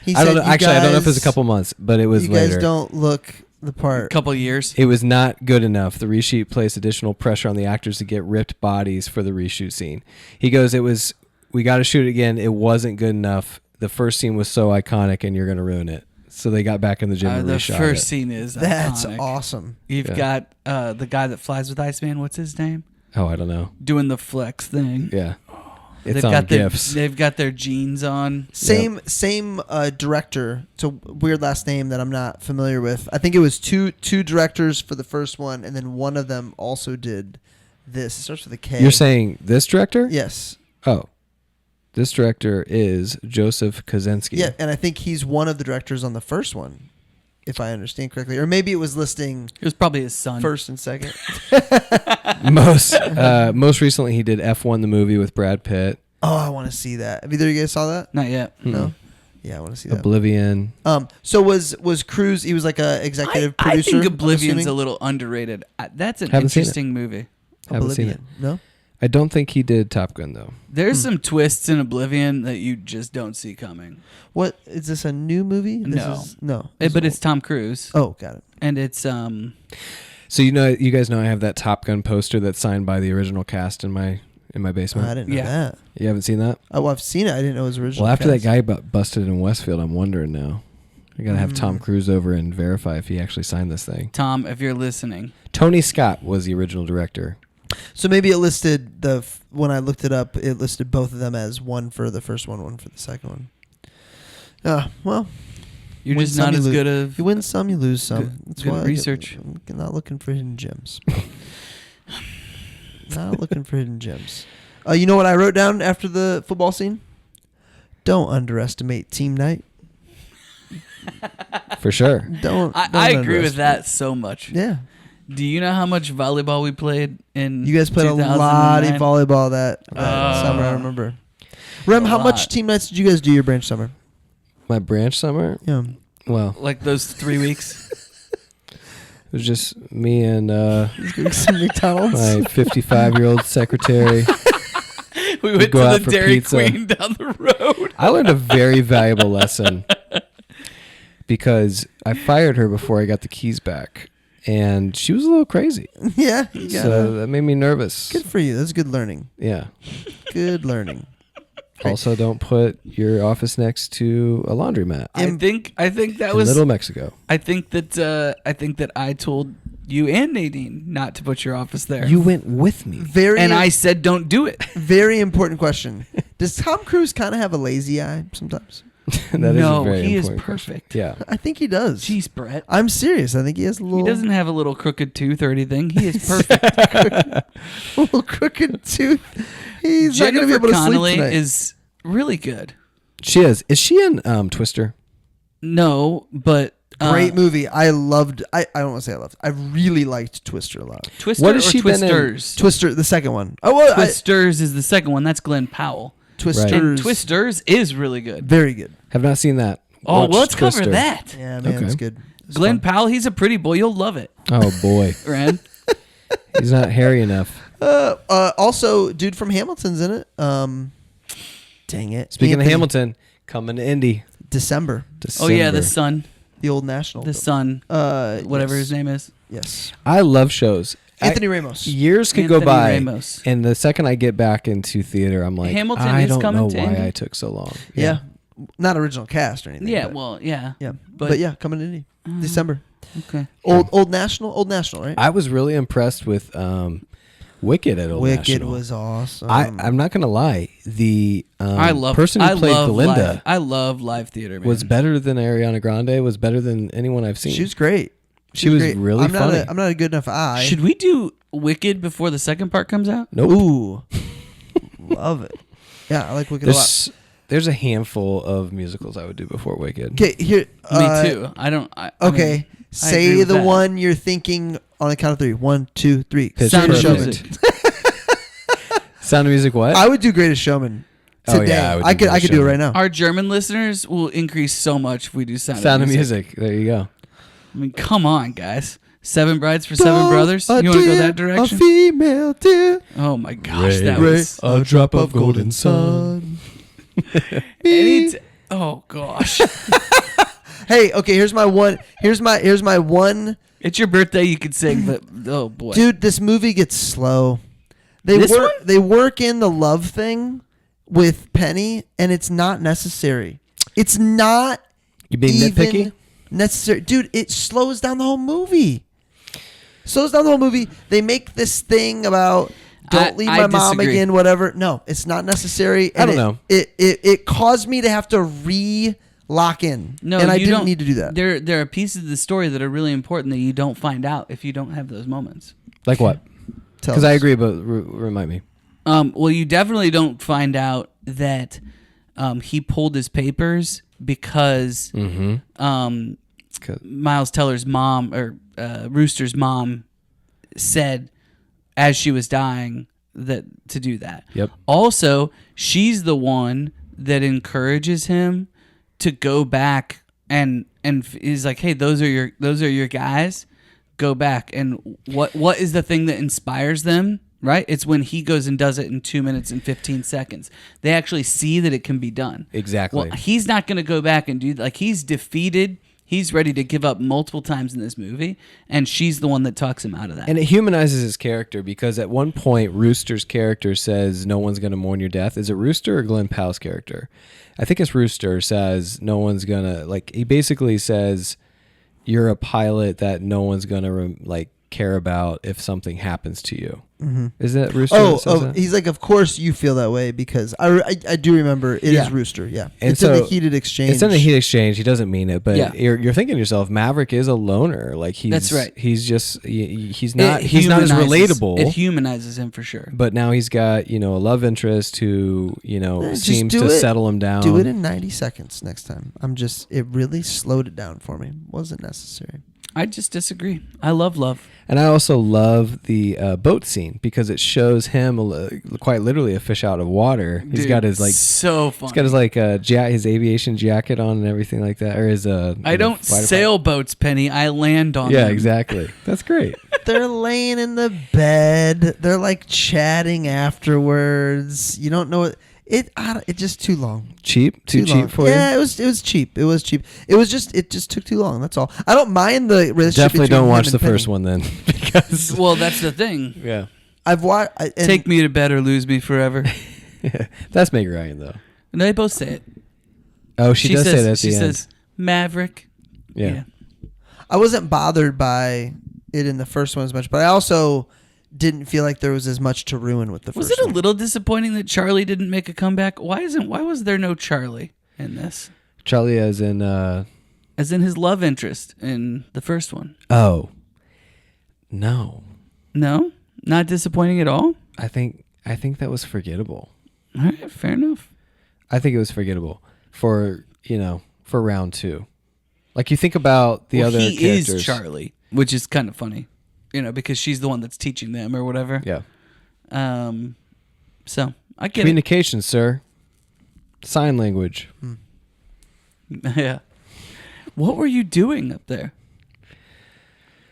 He I don't know. said, Actually, I don't know if it was a guys- couple months, but it was You later. guys don't look the part. Couple years. It was not good enough. The reshoot placed additional pressure on the actors to get ripped bodies for the reshoot scene. He goes, we got to shoot it again. It wasn't good enough. The first scene was so iconic, and you're going to ruin it. So they got back in the gym and The reshot first it. scene is That's iconic. awesome. You've got the guy that flies with Iceman. What's his name? Oh, I don't know. Doing the flex thing. Yeah. It's They've on got GIFs. they've got their jeans on. Same director. It's a weird last name that I'm not familiar with. I think it was two directors for the first one, and then one of them also did this. It starts with a K. You're saying this director? Yes. Oh. This director is Joseph Kosinski. Yeah, and I think he's one of the directors on the first one, if I understand correctly. Or maybe it was listing It was probably his son. first and second. Most recently, he did F1 the movie with Brad Pitt. Oh, I want to see that. Have either of you guys saw that? Not yet. No. Yeah, I want to see that. Oblivion. So was Cruise? He was like a executive I producer. think I'm Oblivion's assuming? a little underrated. That's an Haven't seen it. interesting movie. Haven't seen it. Oblivion. No. I don't think he did Top Gun, though. There's some twists in Oblivion that you just don't see coming. What is this? A new movie? No. No. But it's Tom Cruise. Oh, got it. And it's So you guys know I have that Top Gun poster that's signed by the original cast in my basement. I didn't know Yeah. that. You haven't seen that? Oh, well, I've seen it. I didn't know it was original. Well, after cast. that guy busted in Westfield, I'm wondering now. I gotta have Tom Cruise over and verify if he actually signed this thing. Tom, if you're listening. Tony Scott was the original director. So maybe it listed when I looked it up, it listed both of them as one for the first one for the second one. Well, You're win just some, not you as lose. good of You win some, you lose some. Good- That's good why research. I'm not looking for hidden gems. Not looking for hidden gems. You know what I wrote down after the football scene? Don't underestimate team night. For sure. Don't. I agree with that so much. Yeah. Do you know how much volleyball we played in You guys played a lot of 2009? volleyball that summer, I remember. Rem, how much team nights did you guys do your branch summer? My branch summer? Yeah. Well, Like those 3 weeks? it was just me and Some McDonald's. my 55-year-old secretary. We went go to out the for Dairy pizza. Queen down the road. I learned a very valuable lesson because I fired her before I got the keys back. And she was a little crazy. Yeah. You got So that made me nervous. good for you. That's good learning. Yeah. Good learning. Also, don't put your office next to a laundromat I think that in was. Little Mexico. I think that I told you and Nadine not to put your office there. You went with me. and I said don't do it. very important question. Does Tom Cruise kind of have a lazy eye sometimes? That is No, a very he is important question. perfect. Yeah. I think he does. Jeez, Brett. I'm serious. I think he has a little, He doesn't have a little crooked tooth or anything. He is perfect. little crooked tooth. He's not going to be Jennifer able to Connelly sleep tonight. is really good. She is. Is she in Twister? No, but Great movie. I loved. I don't want to say I loved. I really liked Twister a lot. Twister What has or she been in? Twisters? Twister, the second one. Oh, well, Twisters is the second one. That's Glen Powell. Twisters. And Twisters is really good. Very good. Have not seen that. Oh, Watched well, let's cover Twister. that. Yeah, man, Okay. it's good. It's Glen fun. Powell, he's a pretty boy. You'll love it, Oh boy, Ren. he's not hairy enough. Also, dude from Hamilton's in it. Dang it. Speaking Anthony, of Hamilton, coming to Indy. December. Oh yeah, the December. son, The old national. the son, whatever yes. his name is. Yes. I love shows. Anthony Ramos. Years could go Anthony by, Ramos. and the second I get back into theater, I'm like, Hamilton I is don't coming know to why Indy. I took so long. Yeah. Not original cast or anything. Yeah, but- well, yeah. Yeah. but- But, yeah, coming to Indy. December. Okay. Old National, right? I was really impressed with Wicked at Old Wicked National. was awesome. I'm not gonna lie. The I love person who I played love Glinda live, I love live theater. Man. was better than Ariana Grande. Was better than anyone I've seen. She was great. She was great. really I'm funny. I'm not a good enough eye. Should we do Wicked before the second part comes out? Nope. Ooh. Love it. Yeah, I like Wicked a lot. There's a handful of musicals I would do before Wicked. Okay, here. Me too. I don't. I Okay, mean, I agree say with the that. one you're thinking on a count of three. 1, 2, 3. Pitch Sound of Perfect. Music. Sound of Music. What? I would do Greatest Showman Oh, today. yeah, I would do I could Greatest do it Showman. right now. Our German listeners will increase so much if we do Sound Sound of of Music. Music. There you go. I mean, come on, guys. 7 Brides for 7 Brothers. You A want to go deer, that direction? A female deer. Oh my gosh, Ray, that Ray, was. a drop of golden sun. Oh gosh, Hey, okay. Here's my one. Here's my one. it's your birthday. You could sing, but oh boy, Dude, this movie gets slow. This one? They work in the love thing with Penny, and it's not necessary. It's not You being even nitpicky? necessary. Dude, it slows down the whole movie. They make this thing about don't leave my mom disagree. again, whatever. No, it's not necessary. And I don't know. It caused me to have to lock in. No, and I you didn't don't need to do that. There are pieces of the story that are really important that you don't find out if you don't have those moments. Like what? Tell Because us. I agree, but remind me. Well, you definitely don't find out that he pulled his papers because Miles Teller's mom or Rooster's mom said as she was dying that to do that. Yep. Also, she's the one that encourages him to go back and is like, hey, those are your guys. Go back. And what is the thing that inspires them? Right? It's when he goes and does it in 2 minutes and 15 seconds. They actually see that it can be done. Exactly. Well, he's not going to go back and do like he's defeated. He's ready to give up multiple times in this movie, and she's the one that talks him out of that. And it humanizes his character because at one point Rooster's character says no one's going to mourn your death. Is it Rooster or Glen Powell's character? I think it's Rooster says no one's going to, like, he basically says you're a pilot that no one's going to care about if something happens to you. Mm-hmm. Is that Rooster? Oh, he's like, of course you feel that way because I do remember it is Rooster. Yeah, and it's so, in the heated exchange. It's in the heat exchange. He doesn't mean it, but Yeah. you're thinking to yourself, Maverick is a loner. Like That's right. He's just he's not as relatable. It humanizes him for sure. But now he's got a love interest who Just seems do to it. settle him down. Do it in 90 seconds next time. It really slowed it down for me. Wasn't necessary. I just disagree. I love. And I also love the boat scene because it shows him quite literally a fish out of water. He's got his so funny. he's got his his aviation jacket on and everything like that, or his I don't sail boats, Penny. I land on them. Yeah, exactly. That's great. They're laying in the bed. They're like chatting afterwards. You don't know what it just too long. Cheap? Too cheap long. for you? Yeah, it was cheap. It just took too long. That's all. I don't mind the relationship. Definitely between don't him watch and the Penny. first one then. Because Well, that's the thing. yeah. I've watched. Take me to bed or lose me forever. That's Meg Ryan though. And they both say it. Oh, she does says, say that at she the end. says Maverick. Yeah. I wasn't bothered by it in the first one as much, but I also didn't feel like there was as much to ruin with the Was first it a one. little disappointing that Charlie didn't make a comeback? Why was there no Charlie in this? Charlie as in As in his love interest in the first one. oh. No. No? Not disappointing at all? I think that was forgettable. All right, fair enough. I think it was forgettable for round 2. Like you think about the other he characters. is Charlie, which is kind of funny, because she's the one that's teaching them or whatever. Yeah. So I get Communication, sir. Sign language. it. Yeah. What were you doing up there?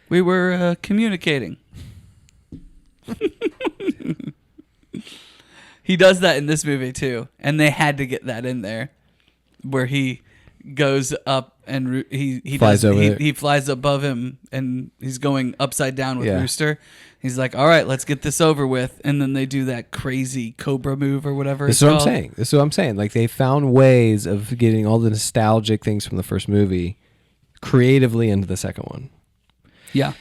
We were communicating. He does that in this movie too, and they had to get that in there, where he goes up and he Flies over there. he flies above him and he's going upside down with Yeah. Rooster. He's like, "All right, let's get this over with," and then they do that crazy cobra move or whatever. This is what I'm saying. Like they found ways of getting all the nostalgic things from the first movie creatively into the second one. Yeah.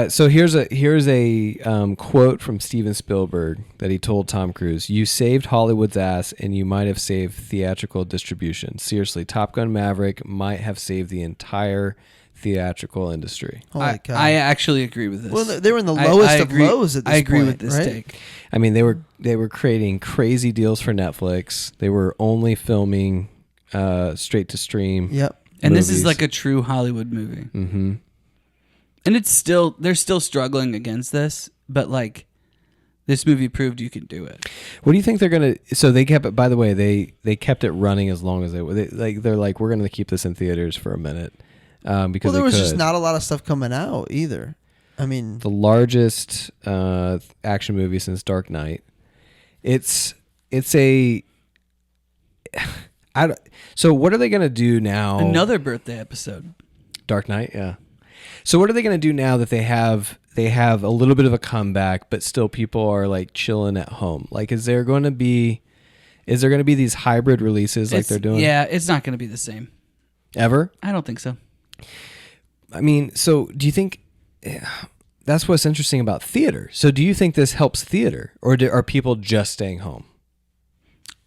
So here's a quote from Steven Spielberg that he told Tom Cruise: "You saved Hollywood's ass, and you might have saved theatrical distribution. Seriously, Top Gun: Maverick might have saved the entire theatrical industry." Holy cow. I actually agree with this. Well, they were in the lowest of lows at this I agree point, with this right? take. I mean, they were creating crazy deals for Netflix. They were only filming straight to stream. Yep. And this is movies. like a true Hollywood movie. Mm-hmm. And they're still struggling against this, but like this movie proved you can do it. What do you think they're gonna? So they kept it. By the way, they kept it running as long as they were. They're like, we're gonna keep this in theaters for a minute because Well, there was could. just not a lot of stuff coming out either. I mean, The largest action movie since Dark Knight. It's a. So what are they gonna do now? Another birthday episode. Dark Knight, yeah. So what are they going to do now that they have a little bit of a comeback, but still people are like chilling at home? Like, is there going to be these hybrid releases like they're doing? Yeah, it's not going to be the same. Ever? I don't think so. I mean, so do you think that's what's interesting about theater? So do you think this helps theater, or are people just staying home?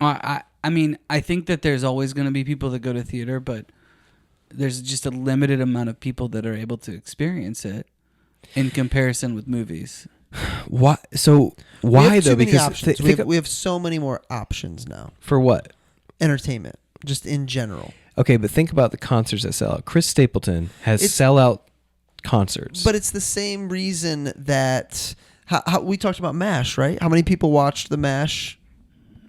I mean, I think that there's always going to be people that go to theater, but there's just a limited amount of people that are able to experience it in comparison with movies. Why? So We why have though? too many Because options. We have so many more options now. for what? Entertainment, just in general. Okay, but think about the concerts that sell out. Chris Stapleton has It's- sellout concerts. But it's the same reason that how we talked about MASH, right? How many people watched the MASH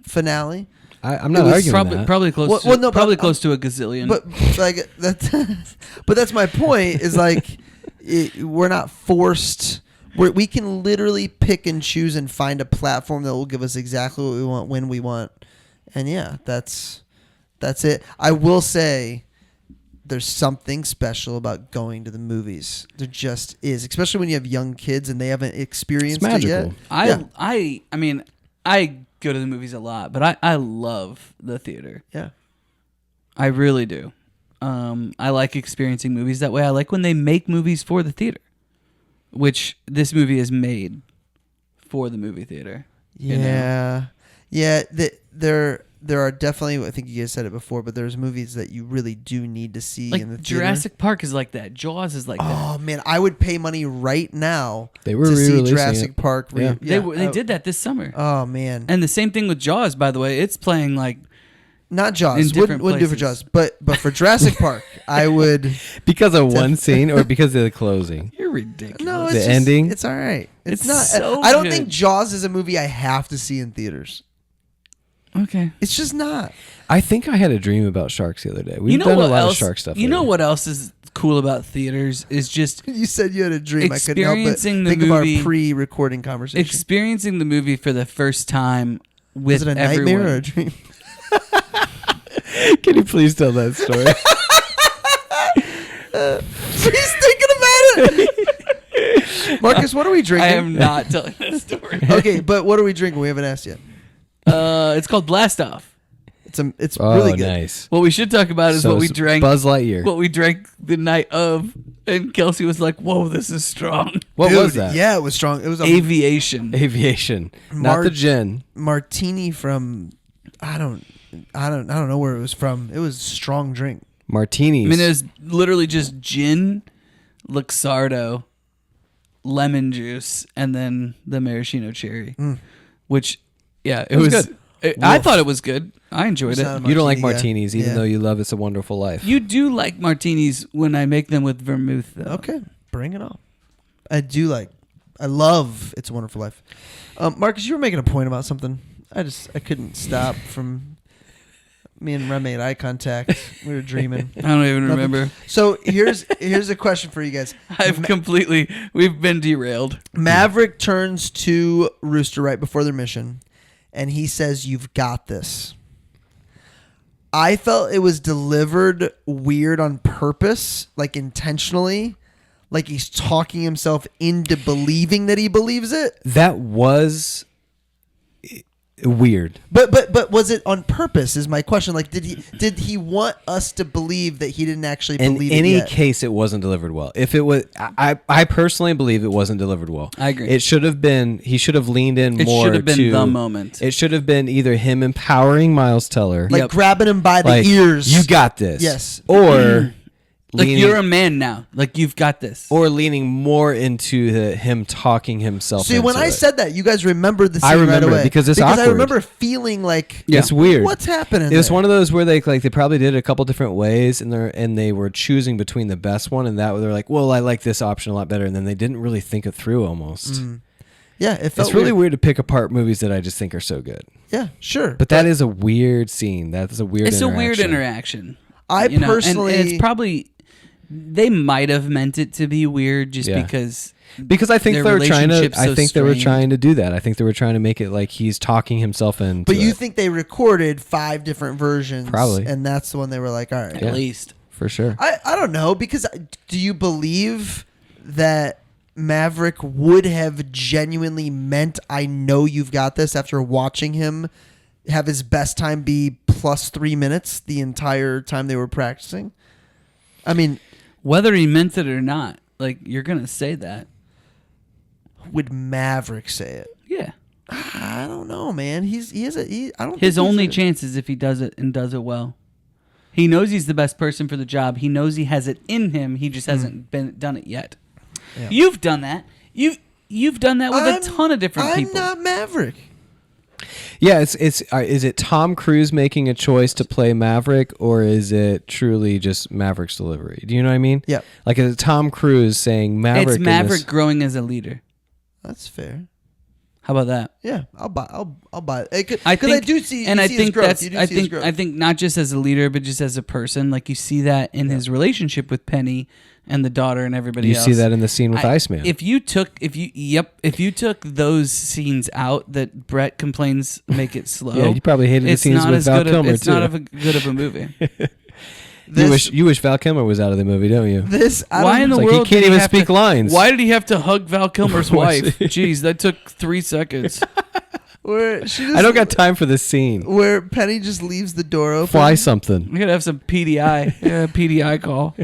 finale? I'm not was arguing that. Probably close. Well, to, well, no, but probably I'm- close to a gazillion. But like but that's my point. Is like we're not forced. We can literally pick and choose and find a platform that will give us exactly what we want when we want. And yeah, that's it. I will say there's something special about going to the movies. There just is, especially when you have young kids and they haven't experienced It's it yet. magical. I mean, I go to the movies a lot, but I love the theater. Yeah. I really do. I like experiencing movies that way. I like when they make movies for the theater, which this movie is made for the movie theater. Yeah. you know? Yeah. There are definitely, I think you guys said it before, but there's movies that you really do need to see Like in the theater. Jurassic Park is like that. Jaws is like that. Oh man, I would pay money right now They were to see re-releasing Jurassic it. Park. Yeah. They did that this summer. Oh man, And the same thing with Jaws, by the way. It's playing like not Jaws. in Wouldn't different do for places. Jaws, but for Jurassic Park, I would. Because of one scene or because of the closing? you're ridiculous. No, The it's just, ending? It's all right. It's It's not. so I don't good. think Jaws is a movie I have to see in theaters. Okay. It's just not. I think I had a dream about sharks the other day. We've You know done what a lot else? of shark stuff. You know lately. what else is cool about theaters is just You said you had a dream. I couldn't help but Experiencing the think movie- of our pre-recording conversation. experiencing the movie for the first time with Was it a everyone. nightmare or a dream? Can you please tell that story? He's thinking about it. Marcus, what are we I drinking? am not telling that story. Okay, but what are we drinking? We haven't asked yet. It's called Blast Off. It's Oh, really good. nice. What we should talk about is So what we it's drank. Buzz Lightyear. What we drank the night of, and Kelsey was like, "Whoa, this is strong." What Dude, was that? Yeah, it was strong. It was a Aviation. Aviation, not the March- gin. martini from I don't know where it was from. It was a strong drink. Martinis. I mean, it was literally just gin, Luxardo, lemon juice, and then the maraschino cherry. Which, yeah, it was was good. I thought it was good. I enjoyed It's it. not a You don't like martini guy. martinis, even Yeah. though you love It's a Wonderful Life. You do like martinis when I make them with vermouth, though. Okay, bring it on. I love It's a Wonderful Life. Marcus, you were making a point about something. I couldn't stop from. Me and Rem made eye contact. We were dreaming. I don't even Nothing. remember. So here's a question for you guys. We've been derailed. Maverick turns to Rooster right before their mission, and he says, "You've got this." I felt it was delivered weird on purpose, like intentionally, like he's talking himself into believing that he believes it. That was weird. But was it on purpose? Is my question. Like, did he want us to believe that he didn't actually In believe any it yet? case, it wasn't delivered well. If it was, I personally believe it wasn't delivered well. I agree. It should have been. He should have leaned in It more. should have been to, the moment. It should have been either him empowering Miles Teller, Like Yep. grabbing him by the like, ears. you got this. Yes. Or Like, leaning, you're a man now. Like, you've got this. or leaning more into him talking himself. See, when into I it. said that, you guys remembered the scene I remember right it away because it's I awkward. remember feeling like It's weird. What's happening? It was there? one of those where they probably did it a couple different ways, and they were choosing between the best one, and that they're like, well, I like this option a lot better, and then they didn't really think it through. Almost, Yeah, it felt it's really weird to pick apart movies that I just think are so good. Yeah, sure. But that is a weird scene. That's a weird. It's a weird interaction. interaction. I you know, personally, and it's probably they might have meant it to be weird just Yeah. because Because I think their they were trying to. relationship's I so think they were strained. trying to do that. I think they were trying to make it like he's talking himself into. but you it, think they recorded 5 different versions, Probably. and that's the one they were like, all right. at least for sure. I don't know, because do you believe that Maverick would have genuinely meant, I know you've got this, after watching him have his best time be plus 3 minutes the entire time they were practicing? I mean, Whether he meant it or not, like, you're going to say that. Would Maverick say it? Yeah. I don't know, man. I don't. His think only chance is if he does it and does it well. He knows he's the best person for the job. He knows he has it in him. He just hasn't done it yet. Yeah. You've done that. You've done that with a ton of different people. I'm not Maverick. Yeah, is it Tom Cruise making a choice to play Maverick, or is it truly just Maverick's delivery? Do you know what I mean? Yeah. Like, is it Tom Cruise saying Maverick? It's Maverick growing as a leader. That's fair. How about that? Yeah, I'll buy it. Because I do see, and I think that's. I think not just as a leader, but just as a person. Like, you see that in his relationship with Penny and the daughter and everybody else. You see that in the scene with Iceman. If you took those scenes out that Brett complains make it slow. Yeah, you probably hated the scenes with Val Kilmer, it's too. It's not good of a movie. You wish Val Kilmer was out of the movie, don't you? Why in the world he can't even speak lines? Why did he have to hug Val Kilmer's wife? Jeez, that took 3 seconds. I don't got time for this scene. Where Penny just leaves the door open. Fly something. We gotta have some PDI. PDI call.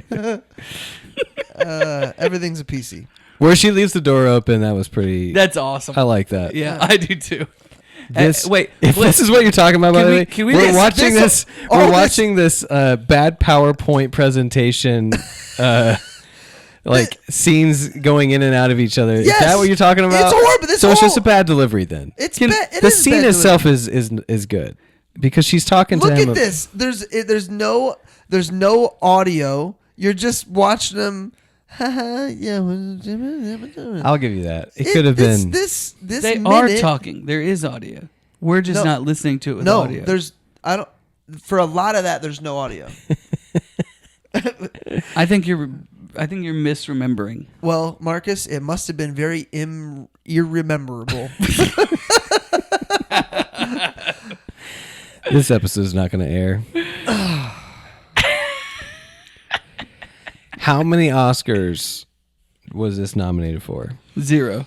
Everything's a PC. Where she leaves the door open, that was pretty. That's awesome. I like that. Yeah, I do too. Wait, if this is what you're talking about, by the way, we're watching this bad PowerPoint presentation, like scenes going in and out of each other. Yes, is that what you're talking about? It's horrible. So it's just a bad delivery then. The scene itself is good because she's talking to him. Look at this. There's no audio. You're just watching them. Yeah, I'll give you that. It could have been. They are talking. There is audio. We're just not listening to it with audio. For a lot of that, there's no audio. I think you're misremembering. Well, Marcus, it must have been very irrememberable. This episode is not going to air. How many Oscars was this nominated for? 0.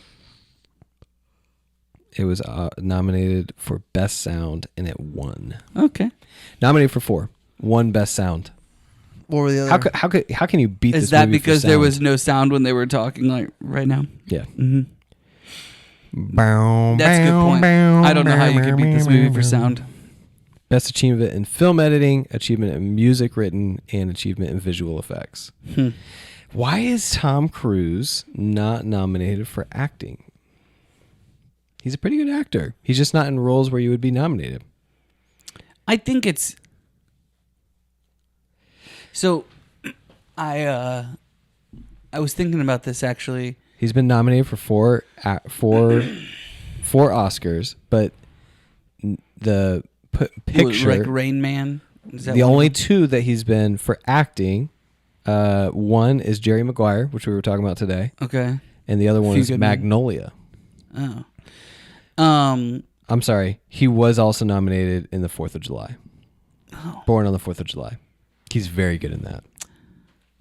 It was nominated for Best Sound, and it won. Okay. Nominated for 4. 1 Best Sound. What were the other? How can you beat this movie? Is that because there was no sound when they were talking, like, right now? Yeah. Mm-hmm. That's a good point. I don't know how you can beat this movie for sound. Best achievement in film editing, achievement in music written, and achievement in visual effects. Why is Tom Cruise not nominated for acting? He's a pretty good actor. He's just not in roles where you would be nominated. I think it's... So, I was thinking about this, actually. He's been nominated for four Oscars, but the picture... Like Rain Man? The only 2 that he's been for acting, one is Jerry Maguire, which we were talking about today. Okay. And the other one is Magnolia. Oh. I'm sorry. He was also nominated in the 4th of July. Oh. Born on the 4th of July. He's very good in that.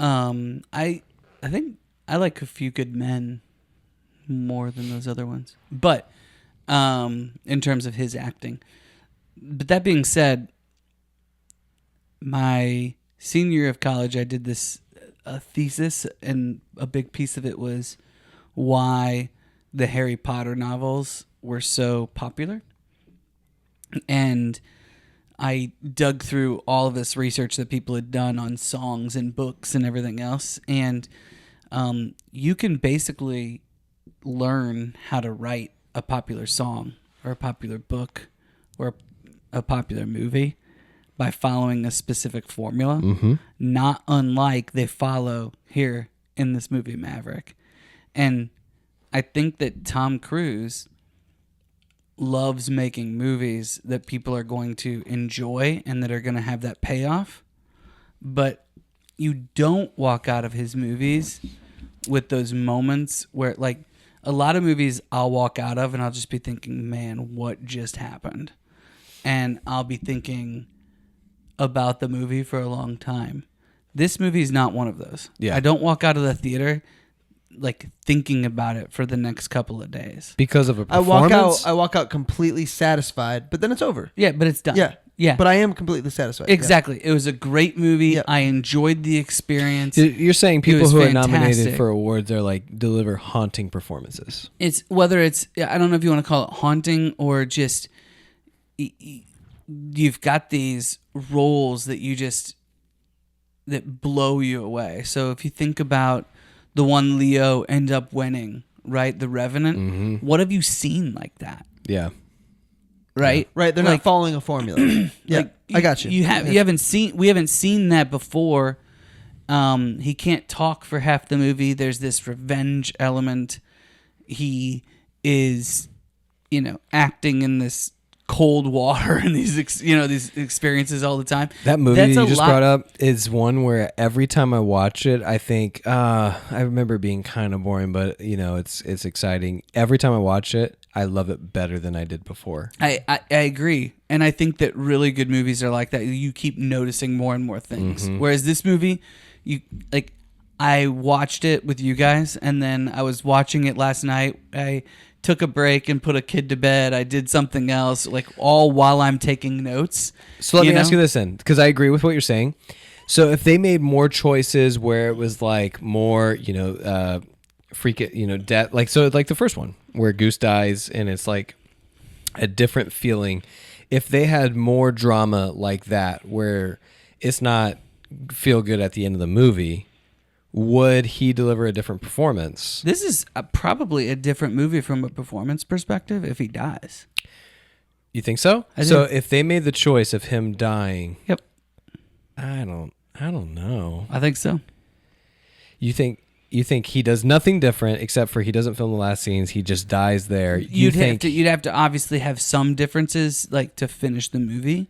I think I like A Few Good Men more than those other ones. But in terms of his acting. But that being said, my senior year of college, I did this thesis, and a big piece of it was why the Harry Potter novels were so popular. And I dug through all of this research that people had done on songs and books and everything else. And you can basically learn how to write a popular song or a popular book or a popular movie by following a specific formula, not unlike they follow here in this movie Maverick. And I think that Tom Cruise loves making movies that people are going to enjoy and that are going to have that payoff. But you don't walk out of his movies with those moments where, like, a lot of movies I'll walk out of and I'll just be thinking, man, what just happened? And I'll be thinking about the movie for a long time. This movie is not one of those. Yeah. I don't walk out of the theater like thinking about it for the next couple of days because of a performance. I walk out completely satisfied, but then it's over. Yeah, but it's done. Yeah, Yeah. But I am completely satisfied. Exactly. It was a great movie. Yep. I enjoyed the experience. You're saying people was who are nominated fantastic. for awards are like deliver haunting performances. It's whether it's I don't know if you want to call it haunting or just you've got these roles that that blow you away. So if you think about the one Leo end up winning, right? The Revenant. Mm-hmm. What have you seen like that? Yeah. Right? Right. They're not following a formula. Yeah. Like, I got you. You haven't seen. We haven't seen that before. He can't talk for half the movie. There's this revenge element. He is, acting in this cold water and these experiences all the time. That movie That's that you a just lot- brought up is one where every time I watch it, I think I remember it being kind of boring, but it's exciting. Every time I watch it, I love it better than I did before. I agree, and I think that really good movies are like that. You keep noticing more and more things. Mm-hmm. Whereas this movie, I watched it with you guys, and then I was watching it last night. I took a break and put a kid to bed. I did something else, all while I'm taking notes. So let me ask you this then, because I agree with what you're saying. So if they made more choices where it was like more, freak it, death, so like the first one where Goose dies and it's like a different feeling. If they had more drama like that, where it's not feel good at the end of the movie, would he deliver a different performance? This is probably a different movie from a performance perspective if he dies. You think so? I do. So if they made the choice of him dying, Yep, I don't know. I think so. You think he does nothing different except for he doesn't film the last scenes. He just dies there. You'd have to obviously have some differences to finish the movie,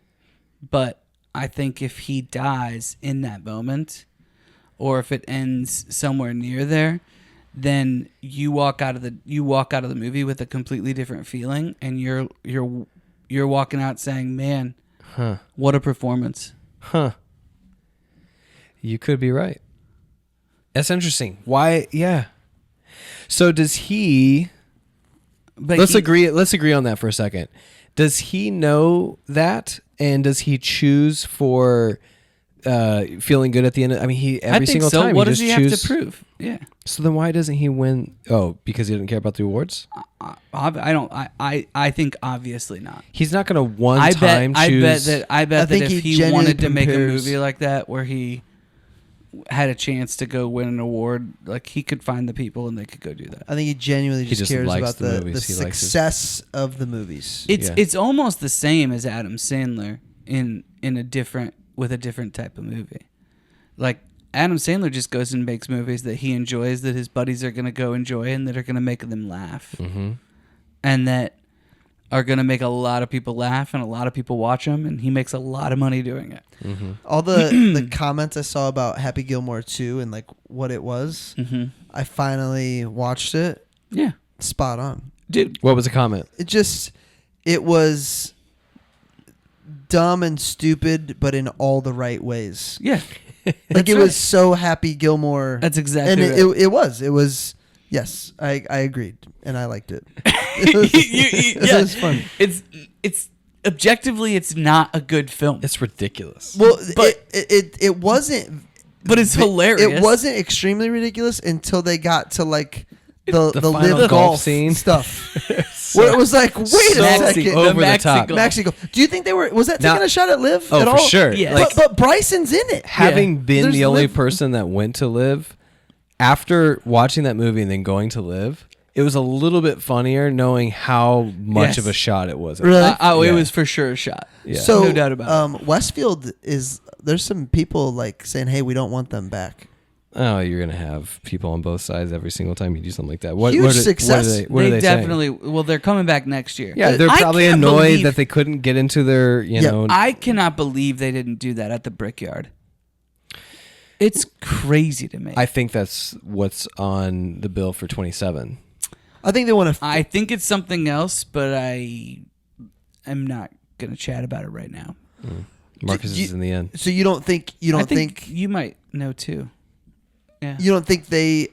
but I think if he dies in that moment, or if it ends somewhere near there, then you walk out of the movie with a completely different feeling, and you're walking out saying, "Man, what a performance!" Huh? You could be right. That's interesting. Why? Yeah. So does he? But Let's agree on that for a second. Does he know that, and does he choose for feeling good at the end? He every I think single so. time. What he does just he choose, have to prove? Yeah. So then why doesn't he win? Oh, because he didn't care about the awards. I don't. I think obviously not. He's not going to I choose. bet I that think if he he wanted genuinely to make a compares- movie like that where he had a chance to go win an award, he could find the people and they could go do that. I think he genuinely He just just cares likes about the the movies. He likes his- success of the movies. It's almost the same as Adam Sandler in a different type of movie. Like Adam Sandler just goes and makes movies that he enjoys, that his buddies are going to go enjoy, and that are going to make them laugh, and that are going to make a lot of people laugh, and a lot of people watch him, and he makes a lot of money doing it. All the comments I saw about Happy Gilmore 2 and what it was, I finally watched it. Yeah, Spot on. dude. What was the comment? It was dumb and stupid, but in all the right ways. Yeah, It was so Happy Gilmore. that's exactly. And right. it was. Yes, I agreed, and I liked it. It was fun. It's objectively, it's not a good film. It's ridiculous. Well, But- it wasn't. But it's hilarious. It wasn't extremely ridiculous until they got to the final live golf golf scene. stuff, where it was like, wait a second, over the top. Maxi golf. Do you think they were? Was that Now- taking a shot at Liv? Oh, at for all? sure. Yeah. But Bryson's in it. Having been There's the only Liv- person that went to Live, after watching that movie and then going to Live, it was a little bit funnier knowing how much Yes. of a shot it was. Really? Yeah. It was for sure a shot. Yeah. So No doubt about Westfield is. There's some people saying, "Hey, we don't want them back." Oh, you're gonna have people on both sides every single time you do something like that. Huge success. What are they saying? definitely. Well, they're coming back next year. Yeah, they're I probably can't annoyed believe- that they couldn't get into their, I cannot believe they didn't do that at the Brickyard. It's crazy to me. I think that's what's on the bill for 27. I think they want to. I think it's something else, but I am not going to chat about it right now. Marcus Do you- is in the end. So you don't think I think you might know too. Yeah. you don't think they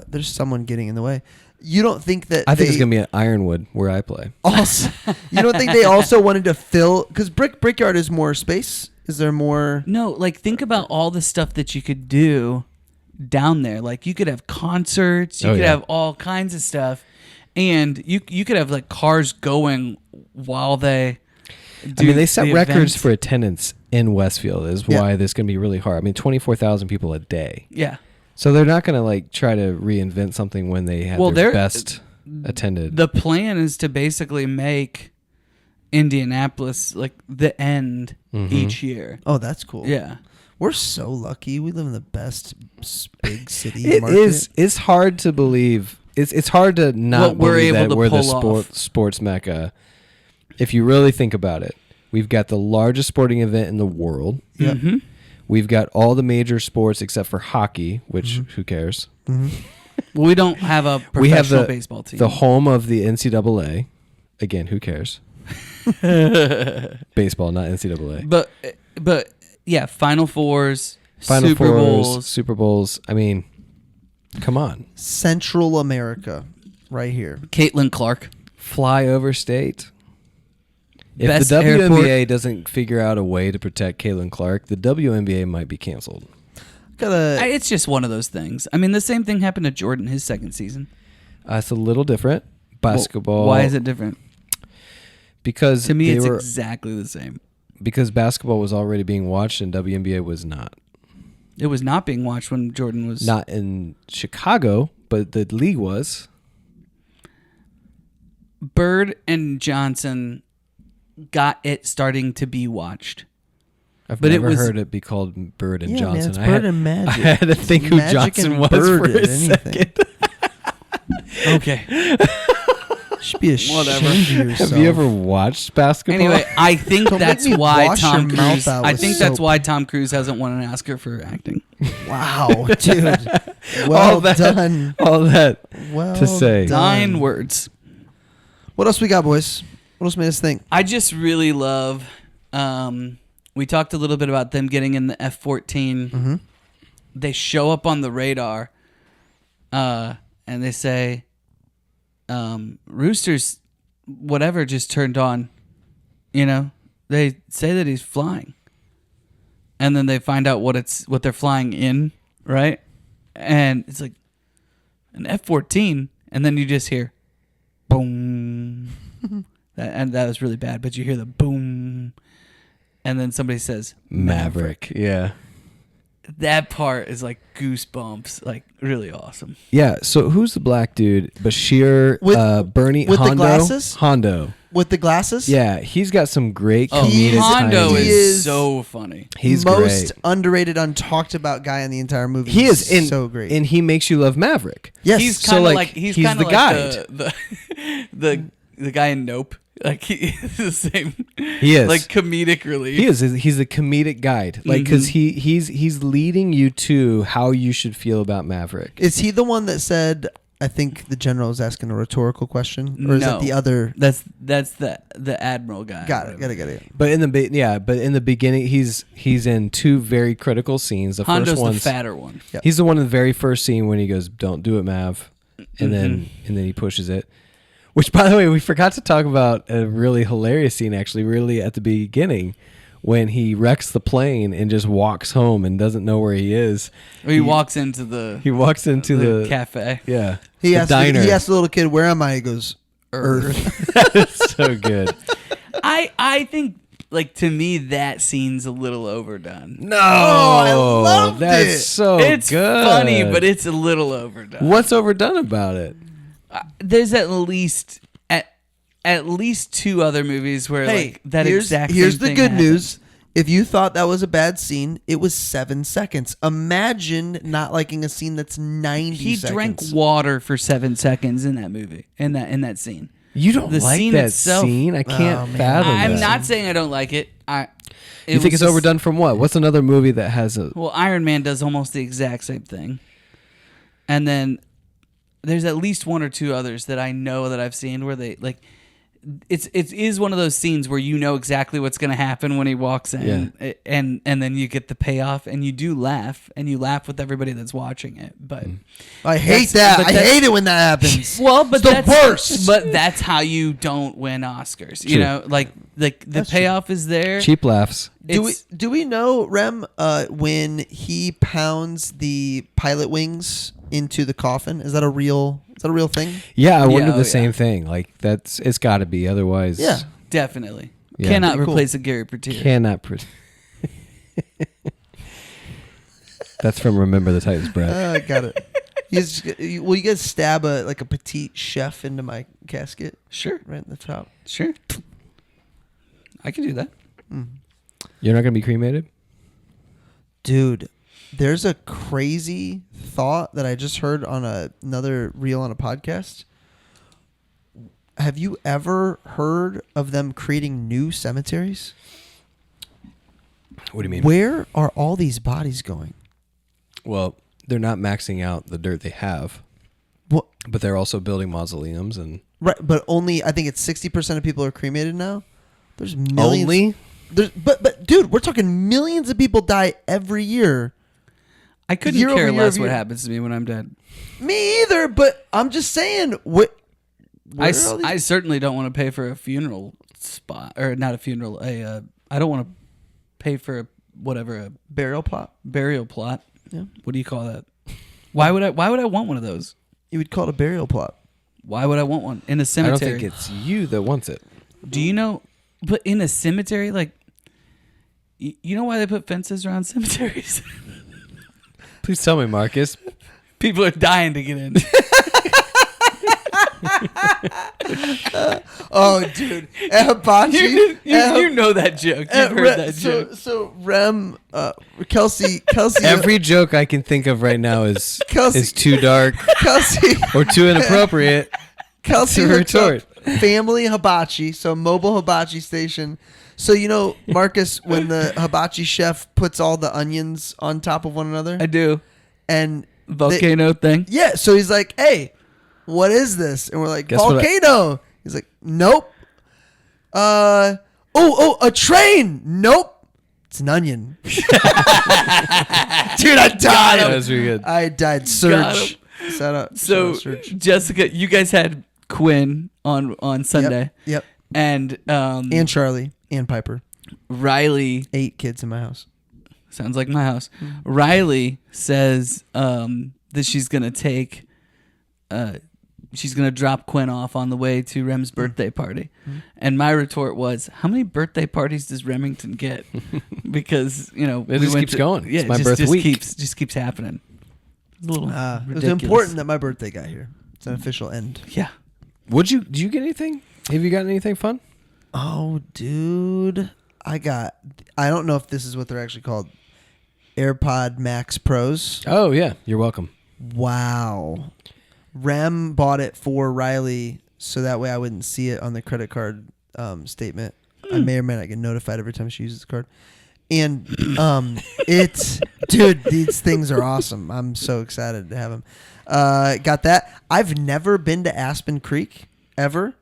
there's someone getting in the way. You don't think that I think it's gonna be at Ironwood where I play. also you don't think they also wanted to fill because Brickyard is more space? Is there more? No, like think about all the stuff that you could do down there. Like you could have concerts, you could have all kinds of stuff, and you could have like cars going while they. They set records event. for attendance in Westfield. Is why this is gonna be really hard. I mean, 24,000 people a day. Yeah. So they're not gonna like try to reinvent something when they have their best attended. The plan is to basically make Indianapolis like the end each year. Oh, that's cool. Yeah. We're so lucky. We live in the best big city It market. is. It's hard to believe. It's hard to not What we're believe able that to we're the pull off. sports mecca. If you really think about it, we've got the largest sporting event in the world. Yep. Mm-hmm. We've got all the major sports except for hockey, which who cares? Well, we don't have a professional We have the baseball team. the home of the NCAA. Again, who cares? Baseball, not NCAA. But yeah, Final Fours, Final Super Fours, Bowls. Super Bowls. I mean, come on, Central America, right here. Caitlin Clark. fly over state. If Best the WNBA airport. doesn't figure out a way to protect Caitlin Clark, the WNBA might be canceled. It's just one of those things. I mean, the same thing happened to Jordan his second season. It's a little different. Basketball. Why is it different? Because To me, they it's were, exactly the same. because basketball was already being watched and WNBA was not. It was not being watched when Jordan was Not in Chicago, but the league was. Bird and Johnson got it starting to be watched. I've But it never was- heard it be called Bird and Yeah, Johnson. man, it's I Bird had, and Magic. I had to think who Magic Johnson and was Bird for a at anything. second. Okay. Should be ashamed Whatever. of yourself. Have you ever watched basketball? Anyway, I think Don't that's make me why wash Tom your mouth Cruise. out I with think that's soap. why Tom Cruise hasn't won an Oscar for acting. Wow, dude. Well done. All that Well to say. done. 9 words. What else we got, boys? What else made us think? I just really love. We talked a little bit about them getting in the F-14. Mm-hmm. They show up on the radar, and they say, "Rooster's whatever just turned on." You know, they say that he's flying, and then they find out what they're flying in, right? And it's like an F-14, and then you just hear, boom. And that was really bad, but you hear the boom, and then somebody says Maverick. Yeah. That part is like goosebumps, like really awesome. Yeah. So who's the black dude? Bashir, Bernie, with the Hondo? glasses? Hondo. With the glasses? Yeah. He's got some great Oh, comedic Hondo timing. He is is so funny. He's most great. underrated, untalked about guy in the entire movie. He is He's so great. and he makes you love Maverick. yes. He's So, kind of like, he's he's kind the of guide. like the guy in Nope. Like he's the same. He is. like comedic relief. He is. He's a comedic guide. Like, because he's leading you to how you should feel about Maverick. Is he the one that said, I think the general is asking a rhetorical question? Or is No. that the other? That's the admiral guy. Got it. But in the beginning, he's in 2 very critical scenes. The Hondo's first the one's fatter one. Yep. he's the one in the very first scene when he goes, "Don't do it, Mav," and then he pushes it. Which, by the way, we forgot to talk about a really hilarious scene. Actually, really at the beginning, when he wrecks the plane and just walks home and doesn't know where he is. Or he walks into the the cafe. Yeah, He the asked diner. he asked the little kid, "Where am I?" He goes, "Earth." It's so good. I think like to me that scene's a little overdone. No, I loved that's it. so It's good. funny, but it's a little overdone. What's overdone about it? There's at least 2 other movies where Hey, like that here's exact same the thing good happened. news. If you thought that was a bad scene, it was 7 seconds. Imagine not liking a scene that's 90 He seconds. drank water for 7 seconds in that movie. In that scene. You don't The like scene that itself- scene? I can't man. fathom I'm that. not saying I don't like it. You think it's overdone from what? What's another movie that has a? Well, Iron Man does almost the exact same thing. And then there's at least 1 or 2 others that I know that I've seen where they like it is one of those scenes where you know exactly what's going to happen when he walks in, and then you get the payoff, and you do laugh, and you laugh with everybody that's watching it. But I hate that. I hate it when that happens. Well, but it's the worst. But that's how you don't win Oscars. You True. know, like the payoff is there. Cheap laughs. Do we know, Rem, when he pounds the pilot wings into the coffin? Is that a real thing? Yeah, I wondered oh, the same thing. Like it's got to be. Otherwise, Yeah. Definitely Yeah. cannot Pretty cool. replace a Gary Peter. Cannot. That's from Remember the Titans, Brad. I got it. Will you guys stab a petite chef into my casket? Sure, Right in the top. sure. I can do that. You're not gonna be cremated. Dude, there's a crazy thought that I just heard on another reel on a podcast. Have you ever heard of them creating new cemeteries? What do you mean? Where are all these bodies going? Well, they're not maxing out the dirt they have, What? but they're also building mausoleums and Right, but only I think it's 60% of people are cremated now. There's millions. only. But dude, we're talking millions of people die every year. I couldn't Year over care year less over what year. happens to me when I'm dead. Me either, but I'm just saying I certainly don't want to pay for a funeral spot, or not a funeral. I don't want to pay for a burial plot. burial plot. Yeah. What do you call that? Why would I want one of those? You would call it a burial plot. Why would I want one in a I cemetery? don't think it's you that wants it. Do you know? But in a cemetery, like, you know why they put fences around cemeteries? Please tell me, Marcus. People are dying to get in. Oh, dude, hibachi. You know that joke. You've heard that joke. So Rem, Kelsey, Every joke I can think of right now is too dark Kelsey, or too inappropriate. Kelsey To hooks up retort. family hibachi, so mobile hibachi station. So you know, Marcus, when the hibachi chef puts all the onions on top of one another, I do. and Volcano thing. yeah, so he's like, "Hey, what is this?" And we're like, Guess what "Volcano." He's like, "Nope." A train. Nope. It's an onion. Dude, I died. That was really good. I died. Got Surge. Shout out. So, Surge. Jessica, you guys had Quinn on Sunday. Yep. And And Charlie and Piper. Riley, 8 kids in my house. sounds like my house. Riley says that she's gonna take, she's gonna drop Quinn off on the way to Rem's birthday party, and my retort was, "How many birthday parties does Remington get?" Because It just keeps going. Yeah, It's my just, birth just week. keeps happening. It's a little It was ridiculous. important that my birthday got here. It's an official end. Yeah. Did you get anything? Have you gotten anything fun? Oh, dude. I don't know if this is what they're actually called. AirPod Max Pros. Oh yeah, you're welcome. Wow. Rem bought it for Riley so that way I wouldn't see it on the credit card statement. I may or may not get notified every time she uses the card. And dude, these things are awesome. I'm so excited to have them. Got that. I've never been to Aspen Creek ever.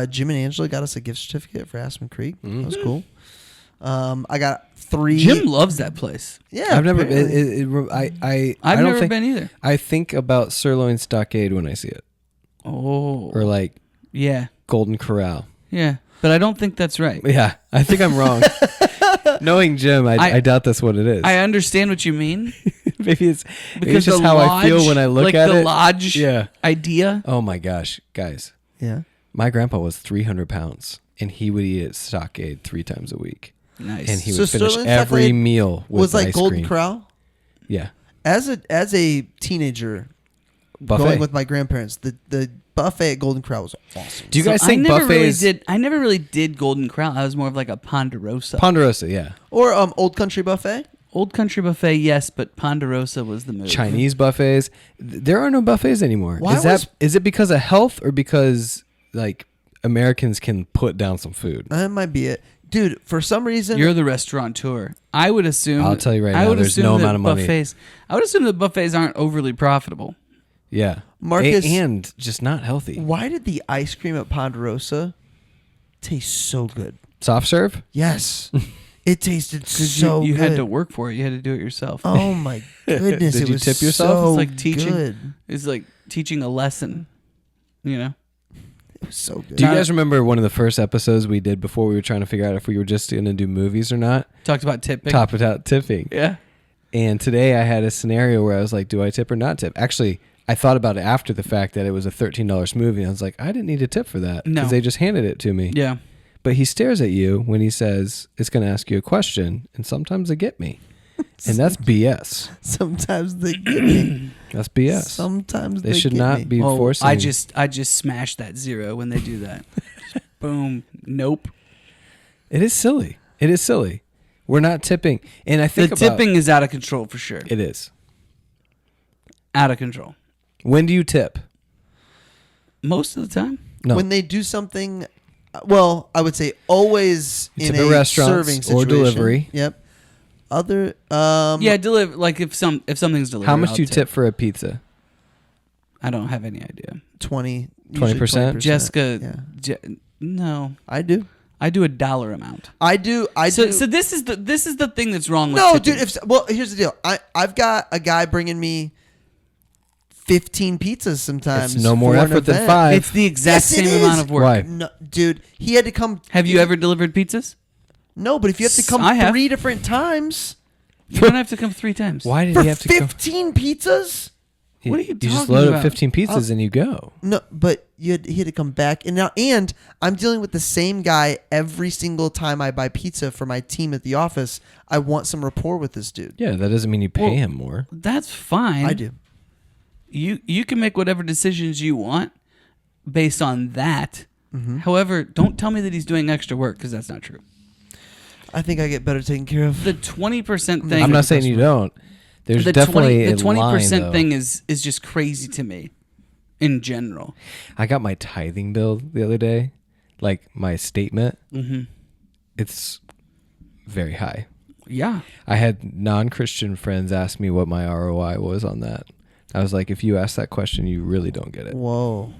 Jim and Angela got us a gift certificate for Aspen Creek. That was cool. I got 3. Jim loves that place. Yeah, I've never apparently. been. I I've don't never think, been either. I think about Sirloin Stockade when I see it, Oh. or like Yeah. Golden Corral. Yeah. But I don't think that's right. Yeah, I think I'm wrong. Knowing Jim, I doubt that's what it is. I understand what you mean. maybe it's Because just the how lodge, I feel when I look like at the it. lodge Yeah. idea. Oh my gosh, guys! Yeah. My grandpa was 300 pounds, and he would eat at Stockade 3 times a week, Nice. and he So would finish Sterling every Stockade meal with was like ice Golden cream. Corral. Yeah, As a teenager, buffet. going with my grandparents, the buffet at Golden Corral was awesome. Do you guys I think never buffets? I never really did Golden Corral. I was more of like a Ponderosa. Ponderosa, yeah. Or Old Country Buffet. Old Country Buffet, yes, but Ponderosa was the move. Chinese buffets. There are no buffets anymore. Why Is it because of health or because like Americans can put down some food? That might be it. Dude, for some reason, You're the restaurateur. I would assume. I'll tell you right I now, would there's assume no that amount of money. Buffets, I would assume that buffets aren't overly profitable. Yeah, Marcus- and just not healthy. why did the ice cream at Ponderosa tastes so good. Soft serve? Yes. It tasted Because so you good. had to work for it. You had to do it yourself. Oh my goodness! Did it you was tip yourself? So It's like teaching. Good. It's like teaching a lesson. You know. It was so good. Do you guys remember one of the first episodes we did before we were trying to figure out if we were just going to do movies or not? Talked about tipping. Top it out tipping. Yeah. And today I had a scenario where I was like, do I tip or not tip? Actually, I thought about it after the fact that it was a $13 smoothie. And I was like, I didn't need to tip for that. No. Because they just handed it to me. Yeah. But he stares at you when he says, it's going to ask you a question. And sometimes they get me. And that's BS. Sometimes they get me. That's BS. Sometimes They should get not me. be Oh, forcing. I just smash that zero when they do that. Boom. Nope. It is silly. It is silly. We're not tipping. And I think The about, tipping is out of control for sure. It is. Out of control. When do you tip? Most of the time. No. When they do something, well, I would say always You in tip a at restaurants serving or situation. delivery. Yep. Other Yeah, deliver. Like if something's delivered. How much I'll do you tip for a pizza? I don't have any idea. 20, 20%? Jessica. Yeah. No, I do. I do a dollar amount. I do. So do. this is the thing that's wrong with No, tipping. dude. Well, here's the deal. I've got a guy bringing me 15 pizzas sometimes. It's no more for an effort than event. 5. It's the exact Yes, it same amount is. of work. Why? No, dude, he had to come. Have you ever delivered pizzas? No, but if you have to come I have. 3 different times You don't have to come 3 times. Why did for he have to come? 15 pizzas. What are you You just talking load about? up 15 pizzas and you go. No, but he had to come back, and I'm dealing with the same guy every single time I buy pizza for my team at the office. I want some rapport with this dude. Yeah, that doesn't mean you pay Well, him more. That's fine. I do. You can make whatever decisions you want based on that. Mm-hmm. However, don't tell me that he's doing extra work because that's not true. I think I get better taken care of. The 20% thing. I'm not saying you don't. There's the definitely the a line, 20% though. thing is just crazy to me, in general. I got my tithing bill the other day, like my statement. Mm-hmm. It's very high. Yeah. I had non-Christian friends ask me what my ROI was on that. I was like, if you ask that question, you really don't get it. Whoa.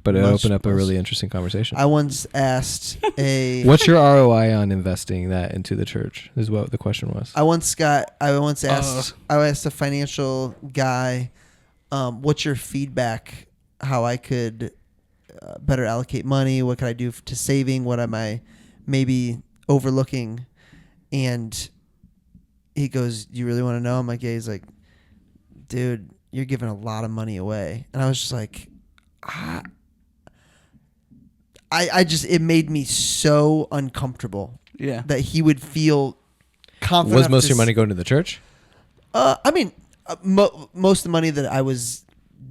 But it Much opened up a less. really interesting conversation. I once asked a. What's your ROI on investing that into the church? Is what the question was. I once asked a financial guy, what's your feedback? How I could better allocate money? What could I do to saving? What am I maybe overlooking? And he goes, "You really want to know?" I'm like, "Yeah." He's like, "Dude, you're giving a lot of money away," and I was just like, it made me so uncomfortable Yeah. that he would feel confident. Was enough most to of your money going to the church? I mean, most of the money that I was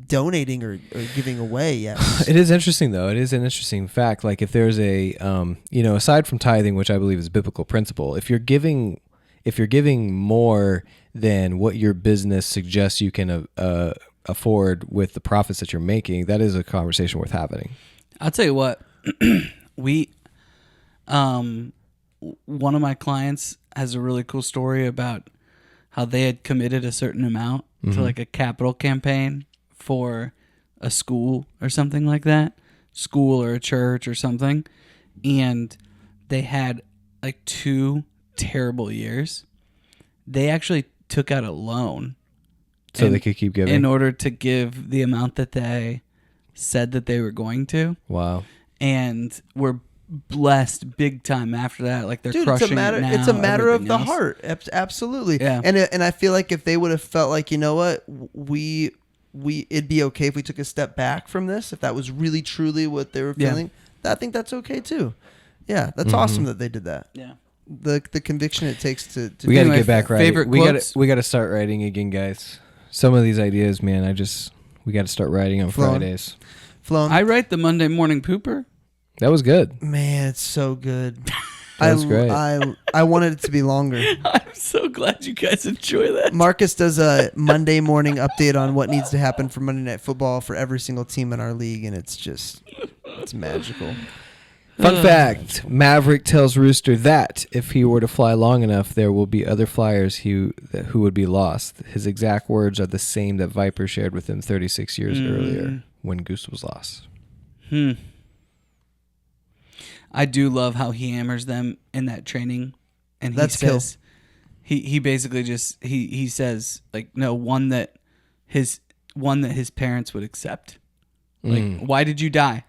donating or giving away, yes. It is interesting, though. It is an interesting fact. Like if there's a, aside from tithing, which I believe is a biblical principle, if you're giving more than what your business suggests you can afford with the profits that you're making, that is a conversation worth having. I'll tell you what. One of my clients has a really cool story about how they had committed a certain amount to like a capital campaign for a school or something like that, school or a church or something, and they had like 2 terrible years. They actually took out a loan So they could keep giving. in order to give the amount that they said that they were going to. Wow. And we're blessed big time after that. Like they're Dude, crushing it now. it's a matter of everything the else. heart. Absolutely. Yeah. And I feel like if they would have felt like, you know what, it'd be okay if we took a step back from this, if that was really truly what they were Yeah. feeling, I think that's okay too. Yeah, that's awesome that they did that. Yeah. The conviction it takes to We got to Anyway, get back writing. favorite We quotes? got to start writing again, guys. Some of these ideas, man, we got to start writing on Flowing. Fridays. Flown. I write the Monday morning pooper. That was good. Man, it's so good. That was great. I wanted it to be longer. I'm so glad you guys enjoy that. Marcus does a Monday morning update on what needs to happen for Monday Night Football for every single team in our league, and it's magical. Fun fact, Maverick tells Rooster that if he were to fly long enough, there will be other flyers who would be lost. His exact words are the same that Viper shared with him 36 years earlier when Goose was lost. I do love how he hammers them in that training, and That's he says he basically just he says like no one that his parents would accept. Like, why did you die?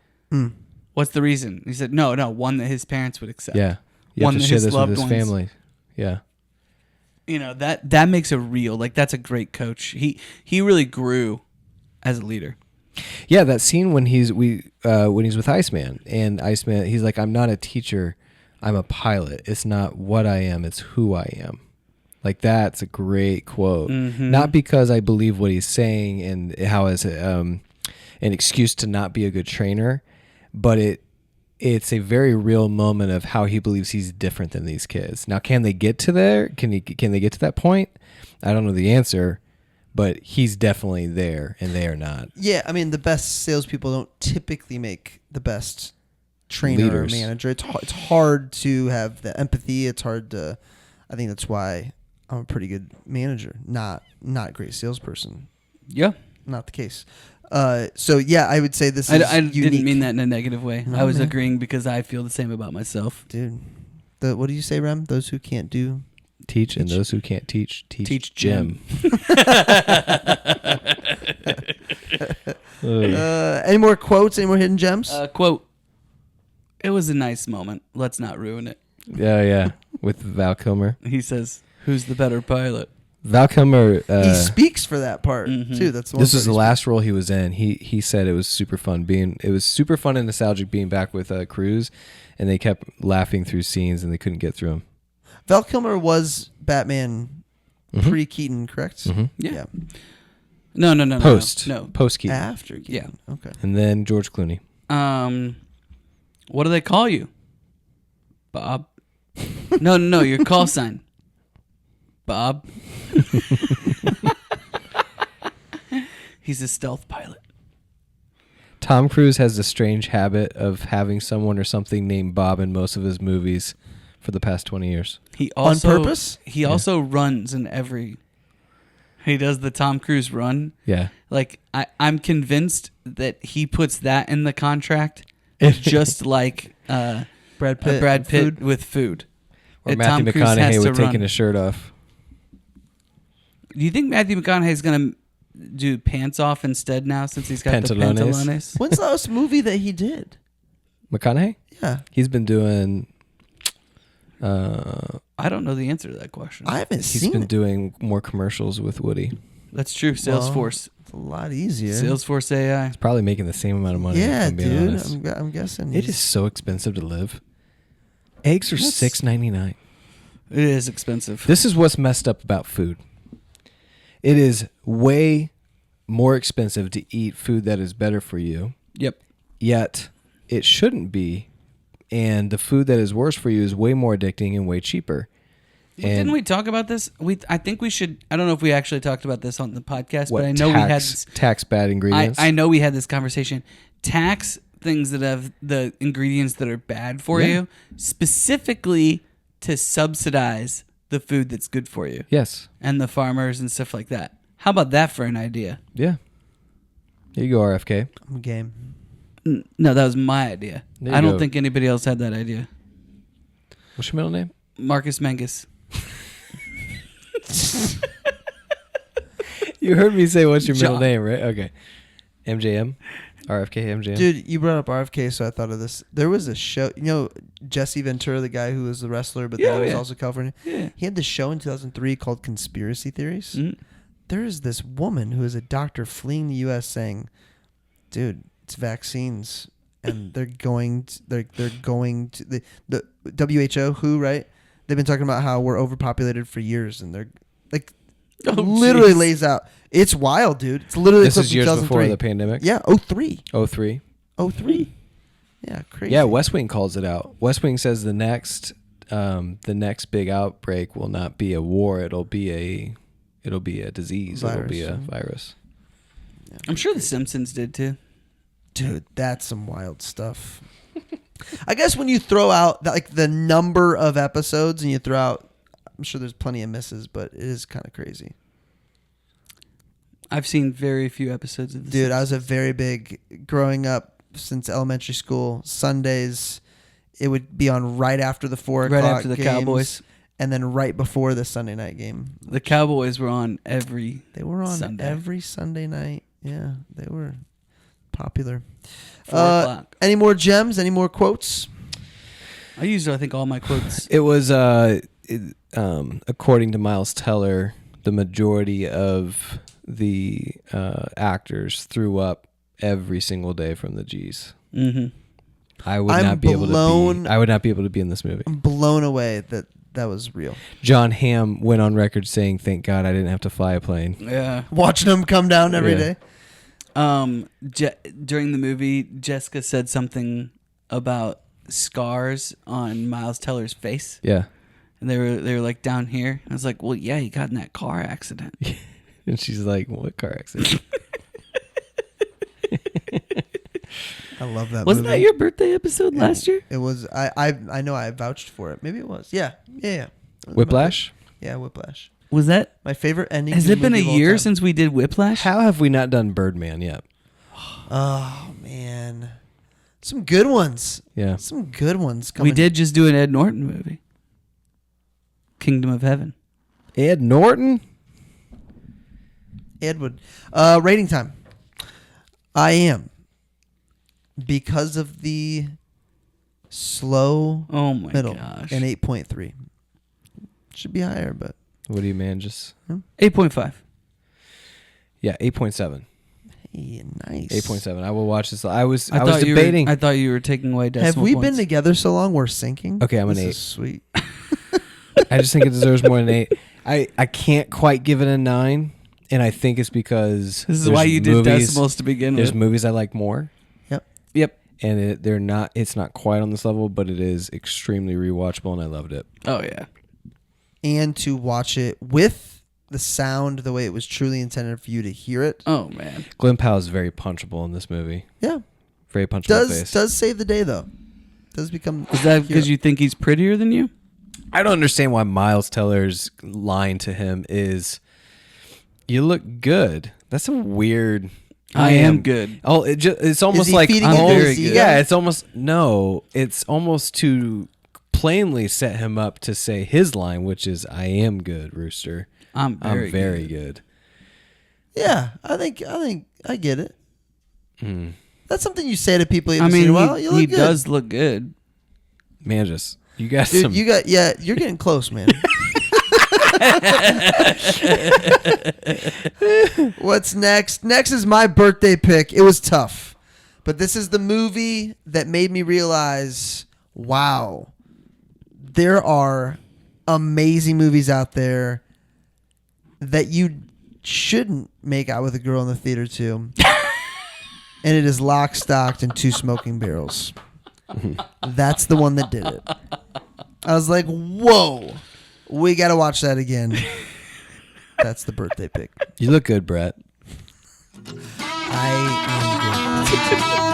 What's the reason? He said no one that his parents would accept. Yeah, you one have to that share his this with loved his ones. family. Yeah. You know, that makes a real, like, that's a great coach. He really grew as a leader. Yeah, that scene when he's with Iceman, and Iceman, he's like, I'm not a teacher, I'm a pilot. It's not what I am, it's who I am. Like, that's a great quote. Not because I believe what he's saying and how it's an excuse to not be a good trainer, but it's a very real moment of how he believes he's different than these kids. Now, can they get to there? Can they get to that point? I don't know the answer, but he's definitely there, and they are not. Yeah, I mean, the best salespeople don't typically make the best trainer Leaders. or manager. It's hard to have the empathy. It's hard to. I think that's why I'm a pretty good manager, not a great salesperson. Yeah. Not the case. So yeah, I would say this is I unique. didn't mean that in a negative way. No, I was man. agreeing because I feel the same about myself. Dude. What do you say, Rem? Those who can't do. Teach, and those who can't teach Jim. Any more quotes? Any more hidden gems? Quote, it was a nice moment. Let's not ruin it. Yeah, with Val Kilmer. He says, who's the better pilot? Val Kilmer. He speaks for that part too. That's the one This part was the he last role he was in. He said it was super fun and nostalgic being back with Cruz, and they kept laughing through scenes and they couldn't get through them. Val Kilmer was Batman pre Keaton, correct? Yeah. No. Post Keaton, After Keaton. Yeah. Okay. and then George Clooney. What do they call you? Bob? No, your call sign. Bob? He's a stealth pilot. Tom Cruise has the strange habit of having someone or something named Bob in most of his movies for the past 20 years. He also, On purpose? He also runs in every... He does the Tom Cruise run. Yeah. Like, I'm convinced that he puts that in the contract just like Brad Pitt, Pitt with food. Or That Matthew Tom Cruise has McConaughey to with taking run. his shirt off. Do you think Matthew McConaughey is going to do pants off instead now since he's got the pantalones? When's the last movie that he did? McConaughey? Yeah. He's been doing... I don't know the answer to that question. I haven't he's seen been it. doing more commercials with Woody. That's true. Salesforce. It's a lot easier. Salesforce AI. He's probably making the same amount of money. Yeah, if I'm being dude. honest. I'm guessing. It is so expensive to live. Eggs are $6.99. It is expensive. This is what's messed up about food. It is way more expensive to eat food that is better for you. Yep. Yet it shouldn't be. And the food that is worse for you is way more addicting and way cheaper. Didn't we talk about this? I think we should. I don't know if we actually talked about this on the podcast, What, but I know we had this, tax bad ingredients. I know we had this conversation. Tax things that have the ingredients that are bad for you, specifically to subsidize the food that's good for you. Yes. And the farmers and stuff like that. How about that for an idea? Yeah. Here you go, RFK. I'm game. No, that was my idea. There I you don't go. think anybody else had that idea. What's your middle name? Marcus Mangus. You heard me say what's your middle John. name, right? Okay. MJM? RFK MJM? Dude, you brought up RFK, so I thought of this. There was a show, Jesse Ventura, the guy who was the wrestler, but then he was also California. Yeah. He had this show in 2003 called Conspiracy Theories. Mm. There is this woman who is a doctor fleeing the U.S. saying, dude, it's vaccines. And they're going to the WHO, right? They've been talking about how we're overpopulated for years, and they're like, literally jeez. lays out. It's wild, dude. It's literally This clip is from years 2003. before the pandemic? Yeah, 03. 03. 03. Yeah, crazy. Yeah, West Wing calls it out. West Wing says the next big outbreak will not be a war. It'll be a disease. Virus, It'll be a yeah. virus. I'm sure The Simpsons did too. Dude, that's some wild stuff. I guess when you throw out the number of episodes and you throw out, I'm sure there's plenty of misses, but it is kind of crazy. I've seen very few episodes of this. Dude, I was a very big, growing up since elementary school, Sundays it would be on right after the 4 o'clock Right after the games, Cowboys. and then right before the Sunday night game. The Cowboys were on every. They were on Sunday. every Sunday night. Yeah, they were popular. 4 o'clock. Any more gems? Any more quotes? I used, I think, all my quotes. It was, according to Miles Teller, the majority of the actors threw up every single day from the G's. Mm-hmm. I would I'm not be able to blown- be. I would not be able to be in this movie. I'm blown away that was real. John Hamm went on record saying, "Thank God I didn't have to fly a plane." Yeah. Watching them come down every Yeah. day. During the movie, Jessica said something about scars on Miles Teller's face, Yeah, and they were like down here. I was like, well, yeah, he got in that car accident. and she's like, "What car accident?" I love that Wasn't movie. that your birthday episode last year? It was. I know I vouched for it. Maybe it was. Yeah. Whiplash. Yeah, Whiplash. Was that? My favorite ending. Has to a it been a movie of all year time. since we did Whiplash? How have we not done Birdman yet? Oh man, some good ones. Yeah, Some good ones coming. We did just do an Ed Norton movie, Kingdom of Heaven. Ed Norton. Edward. Rating time. I am. Because of the slow Oh my middle, gosh. an 8.3. Should be higher, but What do you man? Just 8.5. yeah, 8.7. hey, nice. 8.7. I will watch this. I was thought debating. I thought you were taking away decimal Have we points. been together so long we're sinking? Okay, I'm an This 8. is sweet. I just think it deserves more than 8. I can't quite give it a 9, and I think it's because This is there's why you did movies- decimals to begin There's with. movies I like more, Yep. and they're not. It's not quite on this level, but it is extremely rewatchable, and I loved it. Oh yeah. And to watch it with the sound the way it was truly intended for you to hear it. Oh man. Glen Powell is very punchable in this movie. Yeah. Very punchable in the face. Does save the day though. Does become Is that because you think he's prettier than you? I don't understand why Miles Teller's line to him is, "You look good." That's a weird. I am good. Oh, it's almost he like feeding him almost- his ego? yeah. It's almost no. It's almost to plainly set him up to say his line, which is, "I am good, Rooster. I'm I'm very, very good. good." Yeah, I think I get it. Mm. That's something you say to people. I mean, well, you look he good. does look good. Man, just you got Dude, some. you're getting close, man. What's next? Next is my birthday pick. It was tough, but this is the movie that made me realize, wow, there are amazing movies out there that you shouldn't make out with a girl in the theater to. And it is Lock, Stocked, and Two Smoking Barrels. That's the one that did it. I was like, whoa, we got to watch that again. That's the birthday pick. You look good, Brett. I am good.